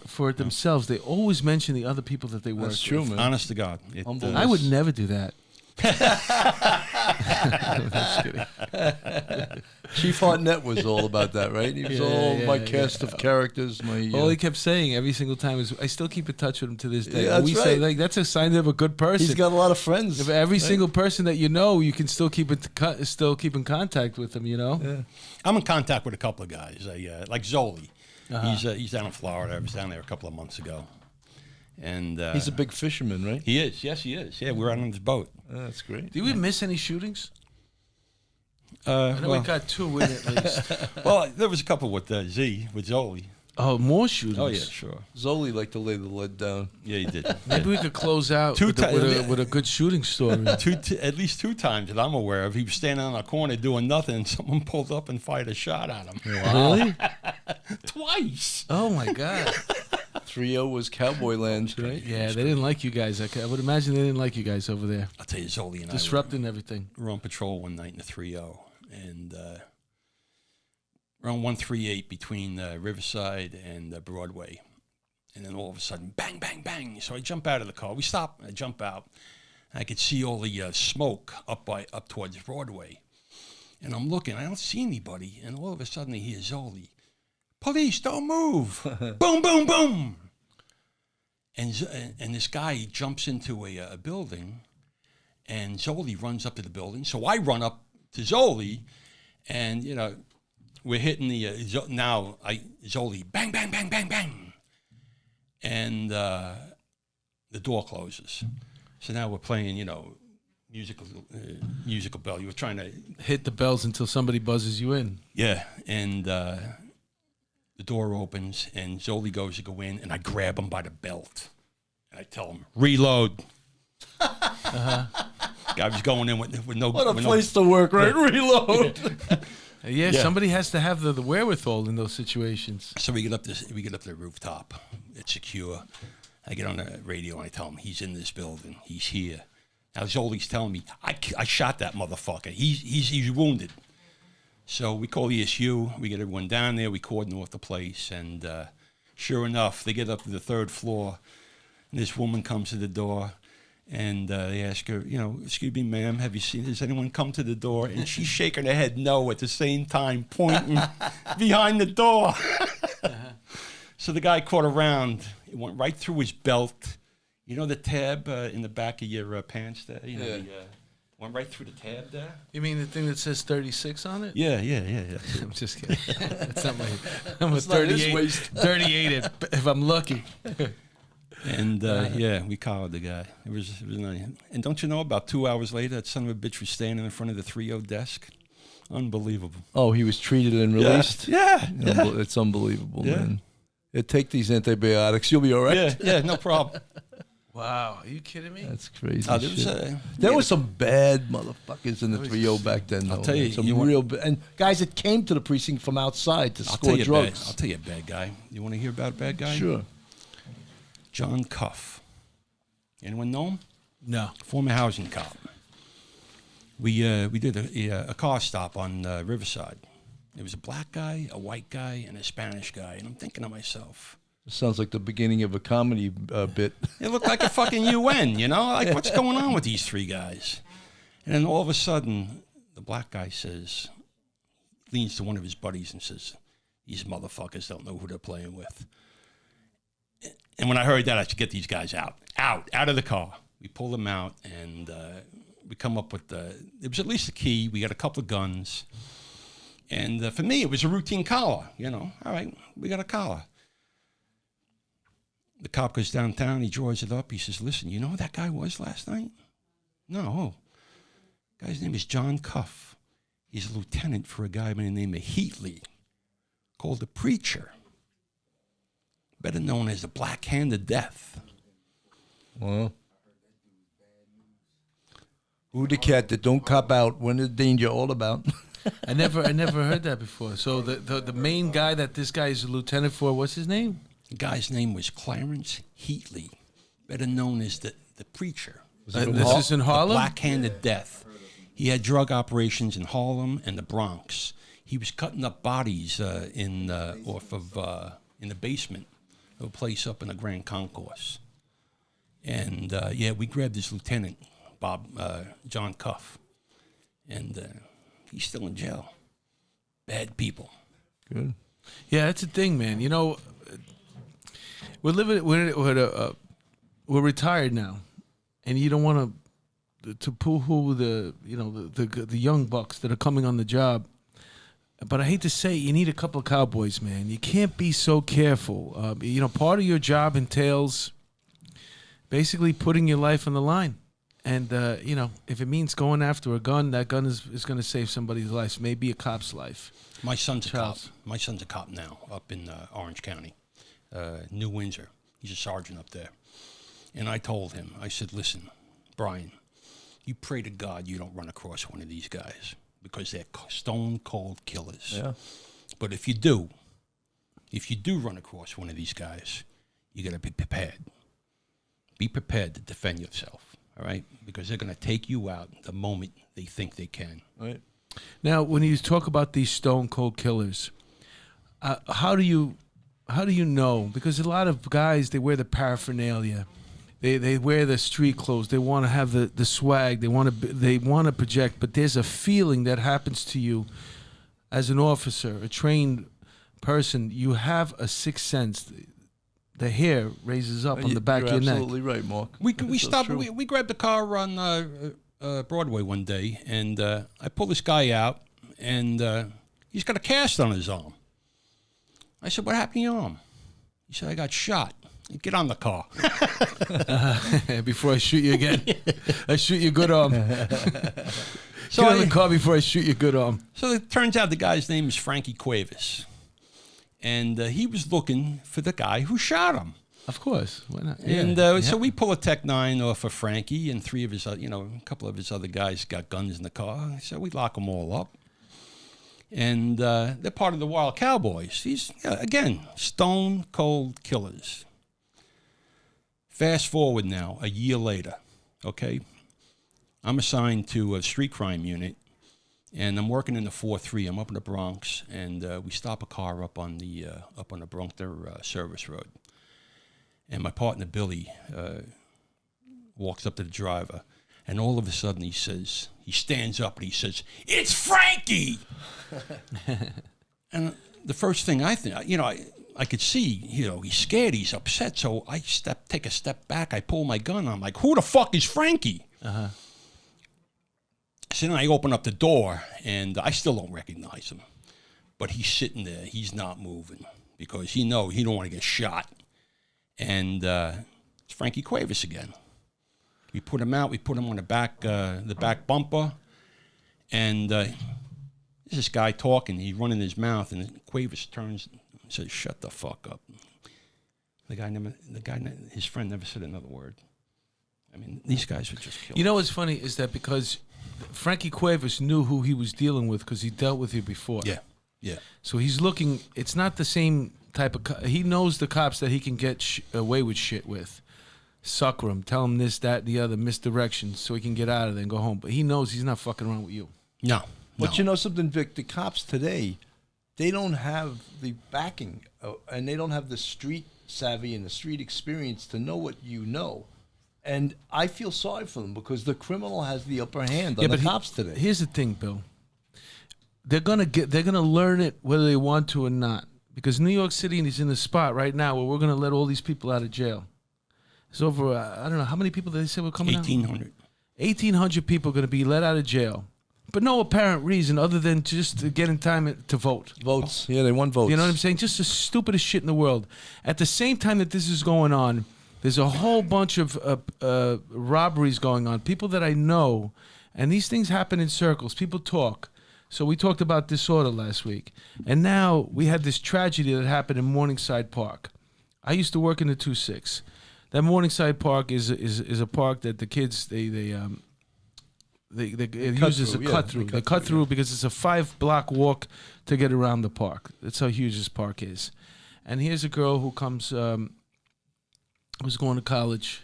for it themselves. They always mention the other people that they work with. That's true, man. Honest to God. I would never do that. That's kidding. Chief Hartnett was all about that, right? He was my cast of characters. All he kept saying every single time is, "I still keep in touch with him to this day." Yeah, that's say, right. like, that's a sign of a good person. He's got a lot of friends. If every single person that you know, you can still keep in contact with them. You know. Yeah. I'm in contact with a couple of guys, like Zoli. He's down in Florida. I was down there a couple of months ago, and he's a big fisherman, right? He is. Yes, he is. Yeah, we're out on his boat. That's great. Did we miss any shootings? I know we got 2 in at least. Well, there was a couple with Zoli. Oh, more shootings. Oh yeah, sure. Zoli liked to lay the lead down. Yeah, he did. Maybe we could close out with a good shooting story. At least 2 times that I'm aware of. He was standing on a corner doing nothing, and someone pulled up and fired a shot at him. Wow. Really? Twice. Oh my God. 3-0 was Cowboy Land, right? Yeah, they didn't like you guys. I would imagine they didn't like you guys over there. I'll tell you, Zoli and disrupting everything. We were on patrol one night in the 3-0, and we're on 138 between Riverside and Broadway. And then all of a sudden, bang, bang, bang. So I jump out of the car. We stop, I jump out. I could see all the smoke up towards Broadway. And I'm looking, I don't see anybody. And all of a sudden I hear Zoli, "Police, don't move." Boom, boom, boom. And this guy jumps into a building, and Zoli runs up to the building. So I run up to Zoli, and, you know, we're hitting the, Zoli, bang, bang, bang, bang, bang. And the door closes. So now we're playing, you know, musical bell. You were trying to hit the bells until somebody buzzes you in. Yeah, and the door opens, and Zoli goes to go in, and I grab him by the belt. And I tell him, "Reload." Guy was going in with no... What a place to work, right? Reload. Yeah, somebody has to have the wherewithal in those situations. So we get up the rooftop. It's secure. I get on the radio, and I tell him, "He's in this building. He's here." Now Zoli's telling me, I shot that motherfucker. He's wounded. So we call the ESU. We get everyone down there. We cordon off the place. And sure enough, they get up to the 3rd floor. And this woman comes to the door. And they ask her, you know, "Excuse me, ma'am, has anyone come to the door?" And she's shaking her head no at the same time, pointing behind the door. So the guy caught around. It went right through his belt. You know the tab in the back of your pants there? You know, went right through the tab there. You mean the thing that says 36 on it? Yeah. I'm just kidding. That's not my... I'm a 38 if I'm lucky. And, we collared the guy. It was nice. And don't you know, about 2 hours later, that son of a bitch was standing in front of the 3-0 desk? Unbelievable. Oh, he was treated and released? Yeah. It's unbelievable, man. Take these antibiotics. You'll be all right. Yeah, no problem. Wow, are you kidding me? That's crazy. There was some bad motherfuckers in the 3-0 back then, though. I'll tell you, some real and guys that came to the precinct from outside to score drugs. I'll tell you a bad guy. You want to hear about a bad guy? Sure. John Cuff. Anyone know him? No. Former housing cop. We did a car stop on Riverside. There was a black guy, a white guy, and a Spanish guy. And I'm thinking to myself, it sounds like the beginning of a comedy bit. It looked like a fucking UN, you know? Like, what's going on with these 3 guys? And then all of a sudden, the black guy leans to one of his buddies and says, "These motherfuckers don't know who they're playing with." And when I heard that, I said, "Get these guys out of the car." We pull them out, and we come up with it was at least a key. We got a couple of guns. And for me, it was a routine collar, you know. All right, we got a collar. The cop goes downtown. He draws it up. He says, "Listen, you know who that guy was last night?" "No." "Guy's name is John Cuff. He's a lieutenant for a guy by the name of Heatley, called the Preacher, better known as the Black Hand of Death." Well, who the cat that don't cop out when the danger all about? I never heard that before. So the main guy that this guy is a lieutenant for, what's his name? The guy's name was Clarence Heatley, better known as the Preacher. This is in Harlem? The Black Hand of Death. He had drug operations in Harlem and the Bronx. He was cutting up bodies in the basement of a place up in the Grand Concourse. And we grabbed this lieutenant, John Cuff. And he's still in jail. Bad people. Good. Yeah, that's the thing, man. You know, we're living. We're retired now, and you don't want to poo-hoo the young bucks that are coming on the job. But I hate to say, you need a couple of cowboys, man. You can't be so careful. Part of your job entails basically putting your life on the line. And, if it means going after a gun, that gun is going to save somebody's life, maybe a cop's life. My son's a cop. My son's a cop now up in Orange County, New Windsor. He's a sergeant up there. And I told him, I said, listen, Brian, you pray to God you don't run across one of these guys because they're stone-cold killers. Yeah. But if you do run across one of these guys, you got to be prepared. Be prepared to defend yourself, all right? Because they're going to take you out the moment they think they can. Right. Now, when you talk about these stone-cold killers, how do you know? Because a lot of guys, they wear the paraphernalia. They wear the street clothes. They want to have the swag. They want to project. But there's a feeling that happens to you as an officer, a trained person. You have a sixth sense. The hair raises up on the back of your neck. You're absolutely right, Mark. We stopped. We grabbed a car on Broadway one day, and I pulled this guy out, and he's got a cast on his arm. I said, "What happened to your arm?" He said, "I got shot." Get on the car. Before I shoot you again. I shoot your good arm. So Get on the car before I shoot your good arm. So it turns out the guy's name is Frankie Cuevas. And he was looking for the guy who shot him. Of course. Why not? And so we pull a Tech 9 off of Frankie, and three of his, a couple of his other guys got guns in the car. So we lock them all up. And they're part of the Wild Cowboys. These, again, stone cold killers. Fast forward now, a year later, okay? I'm assigned to a street crime unit, and I'm working in the 4-3. I'm up in the Bronx, and we stop a car up on the Brunkner service road. And my partner, Billy, walks up to the driver, and all of a sudden he stands up and he says, "It's Frankie!" And the first thing I think, I could see, he's scared, he's upset. So I take a step back, I pull my gun, I'm like, who the fuck is Frankie? Uh-huh. So then I open up the door, and I still don't recognize him. But he's sitting there, he's not moving, because he knows he don't want to get shot. And it's Frankie Cuevas again. We put him out, we put him on the back bumper, and this guy talking, he's running his mouth, and Cuevas turns and says, "Shut the fuck up." His friend never said another word. I mean, these guys were just killed. You know what's funny is that because Frankie Cuevas knew who he was dealing with because he dealt with you before. Yeah. So he's looking, it's not the same type of, he knows the cops that he can get away with shit with. Sucker him, tell him this, that, the other, misdirection, so he can get out of there and go home. But he knows he's not fucking around with you. No. But you know something, Vic? The cops today, they don't have the backing, and they don't have the street savvy and the street experience to know what you know. And I feel sorry for them because the criminal has the upper hand on the cops today. Here's the thing, Bill. They're gonna learn it whether they want to or not. Because New York City is in a spot right now where we're gonna let all these people out of jail. It's over. I don't know how many people they said were coming 1,800. out. 1,800 people are gonna be let out of jail, but no apparent reason other than just to get in time to vote. Votes. Yeah, they want votes. You know what I'm saying? Just the stupidest shit in the world. At the same time that this is going on, there's a whole bunch of robberies going on. People that I know, and these things happen in circles. People talk. So we talked about disorder last week. And now we had this tragedy that happened in Morningside Park. I used to work in the 2-6. That Morningside Park is a park that the kids, they use as a cut through. They cut through because it's a 5-block walk to get around the park. That's how huge this park is. And here's a girl who comes, was going to college,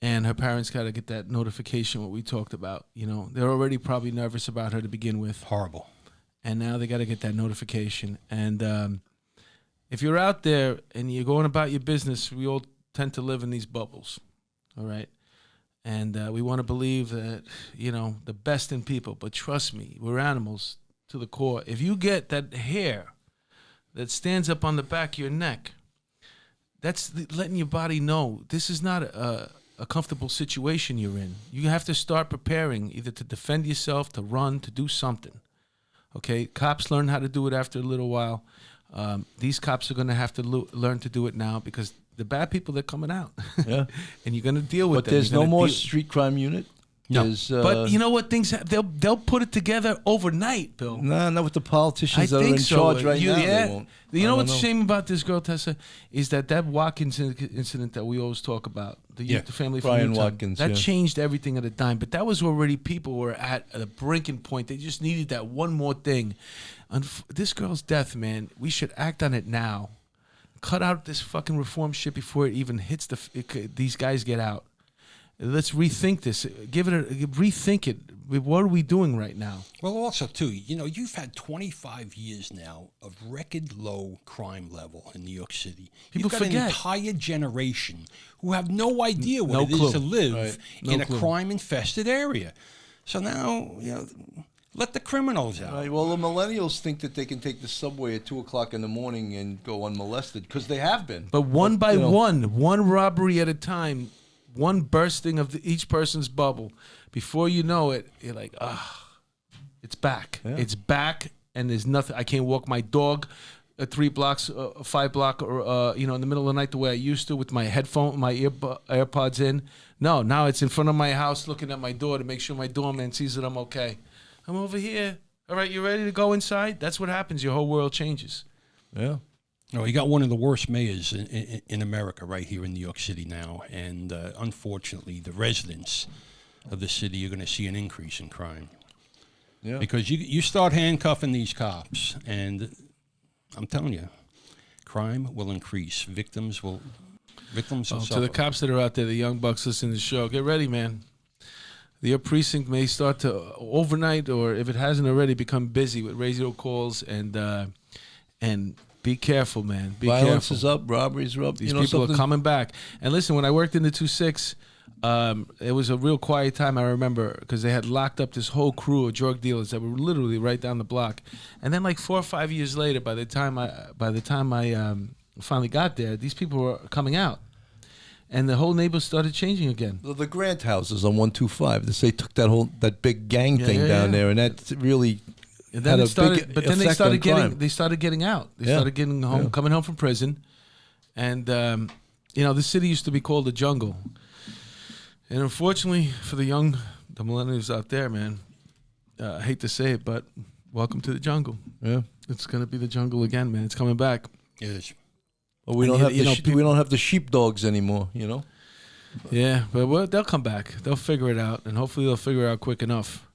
and her parents got to get that notification, what we talked about. They're already probably nervous about her to begin with. Horrible. And now they got to get that notification. And if you're out there and you're going about your business, we all tend to live in these bubbles, all right? And we want to believe that, the best in people. But trust me, we're animals to the core. If you get that hair that stands up on the back of your neck, that's letting your body know this is not a comfortable situation you're in. You have to start preparing either to defend yourself, to run, to do something. Okay? Cops learn how to do it after a little while. These cops are going to have to learn to do it now because the bad people, they're coming out. Yeah. And you're going to deal with them. But there's no more street crime unit? No. But you know what? They'll put it together overnight, Bill. No, not with the politicians that are in charge right now. Yeah. They won't. You know what's shame about this girl, Tessa, is that Watkins incident that we always talk about, the family from Brian Utah, Watkins, that changed everything at a dime. But that was already people were at a breaking point. They just needed that one more thing. This girl's death, man, we should act on it now. Cut out this fucking reform shit before it even hits these guys get out. Let's rethink this. Rethink it. What are we doing right now? Well, also, too, you've had 25 years now of record low crime level in New York City. People You've got forget. an entire generation who have no idea what it is to live in a crime-infested area. So now, let the criminals out. Right. Well, the millennials think that they can take the subway at 2 o'clock in the morning and go unmolested because they have been. But one by one robbery at a time, one bursting of each person's bubble. Before you know it, you're like, it's back. Yeah. It's back, and there's nothing. I can't walk my dog 3 blocks, 5 block, or in the middle of the night the way I used to with my headphone, my AirPods in. No, now it's in front of my house looking at my door to make sure my doorman sees that I'm okay. I'm over here. All right, you ready to go inside? That's what happens. Your whole world changes. Yeah. You got one of the worst mayors in America right here in New York City now. And unfortunately, the residents of the city are going to see an increase in crime. Yeah. Because you start handcuffing these cops, and I'm telling you, crime will increase. Victims will suffer. To the cops that are out there, the young bucks listening to the show, get ready, man. Your precinct may start to overnight, or if it hasn't already, become busy with radio calls and be careful, man. Violence is up, robberies are up. These people are coming back. And listen, when I worked in the 2-6, it was a real quiet time. I remember because they had locked up this whole crew of drug dealers that were literally right down the block. And then, like 4 or 5 years later, by the time I finally got there, these people were coming out. And the whole neighborhood started changing again. The Grant houses on 125. They took that big gang thing down there, and that really had a big But then they started getting out. They started getting home, coming home from prison, and the city used to be called the jungle. And unfortunately for the millennials out there, man, I hate to say it, but welcome to the jungle. Yeah, it's gonna be the jungle again, man. It's coming back. It is. Well, we don't have the sheepdogs anymore, Yeah, but they'll come back. They'll figure it out, and hopefully they'll figure it out quick enough.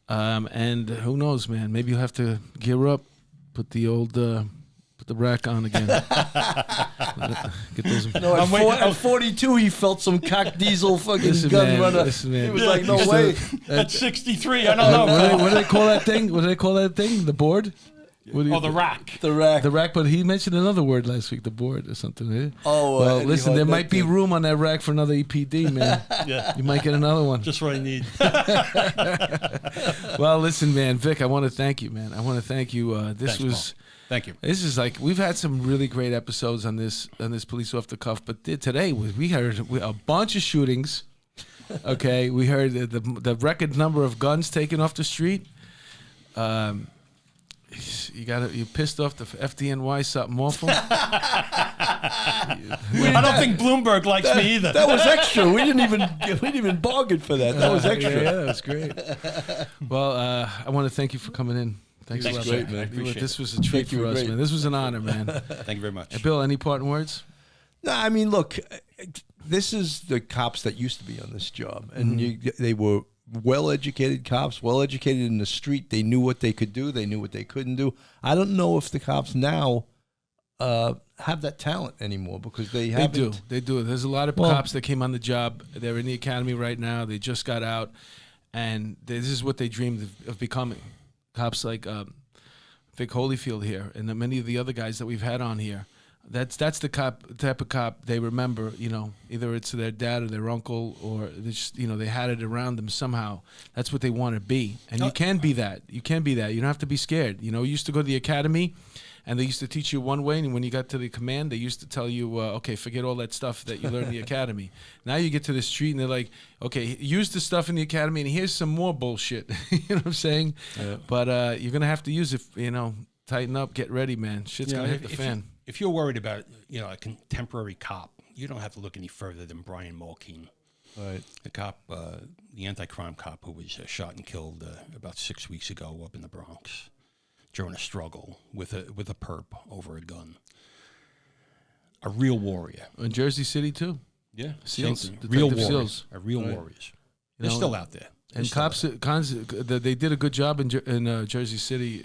And who knows, man? Maybe you'll have to gear up, put the rack on again. Get those. No, at 42, he felt some cock diesel fucking gun runner. He was like, no way. At 63, I don't know. What do they call that thing? What do they call that thing? The board? The rack. The rack, but he mentioned another word last week, the board or something. Oh, well, listen, there might be room on that rack for another EPD, man. Yeah. You might get another one. Just what I need. Well, listen, man, Vic, I want to thank you, man. I want to thank you. Thank you. This is like, we've had some really great episodes on this police off the cuff, but today we heard a bunch of shootings. Okay, we heard the record number of guns taken off the street. You pissed off the FDNY something awful. I don't think Bloomberg likes me either. That was extra. We didn't even bargain for that. That was extra. Yeah, that was great. Well, I want to thank you for coming in. Thanks a lot, great, man. This was a treat for us, man. This was an honor, man. Thank you very much. Bill, any parting words? No, I mean, look, this is the cops that used to be on this job, and they were well-educated cops, well-educated in the street. They knew what they could do. They knew what they couldn't do. I don't know if the cops now have that talent anymore because they haven't. They do. There's a lot of cops that came on the job. They're in the academy right now. They just got out, and this is what they dreamed of becoming. Cops like Vic Hollifield here and many of the other guys that we've had on here. That's the type of cop they remember. Either it's their dad or their uncle, or they just they had it around them somehow. That's what they want to be, and you can be that. You can be that. You don't have to be scared. You used to go to the academy, and they used to teach you one way, and when you got to the command, they used to tell you, okay, forget all that stuff that you learned in the academy. Now you get to the street, and they're like, okay, use the stuff in the academy, and here's some more bullshit. You know what I'm saying? Yeah. But you're gonna have to use it. Tighten up, get ready, man. Shit's gonna hit the fan. If you're worried about a contemporary cop, you don't have to look any further than Brian Mulkeen. Right. The cop, the anti-crime cop who was shot and killed about 6 weeks ago up in the Bronx during a struggle with a perp over a gun. A real warrior. In Jersey City too. Yeah. SEALs. Real warriors. SEALs. Real warriors. They're still out there. And cops, they did a good job in Jersey City.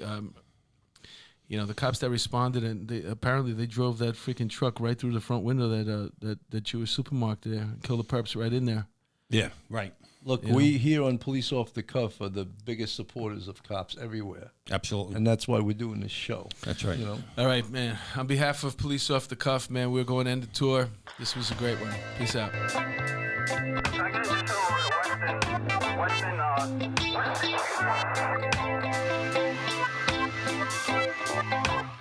The cops that responded, and apparently they drove that freaking truck right through the front window that Jewish supermarket there and killed the perps right in there. Yeah, right. Look, we here on Police Off the Cuff are the biggest supporters of cops everywhere. Absolutely. And that's why we're doing this show. That's right. All right, man. On behalf of Police Off the Cuff, man, we're going to end the tour. This was a great one. Peace out. Western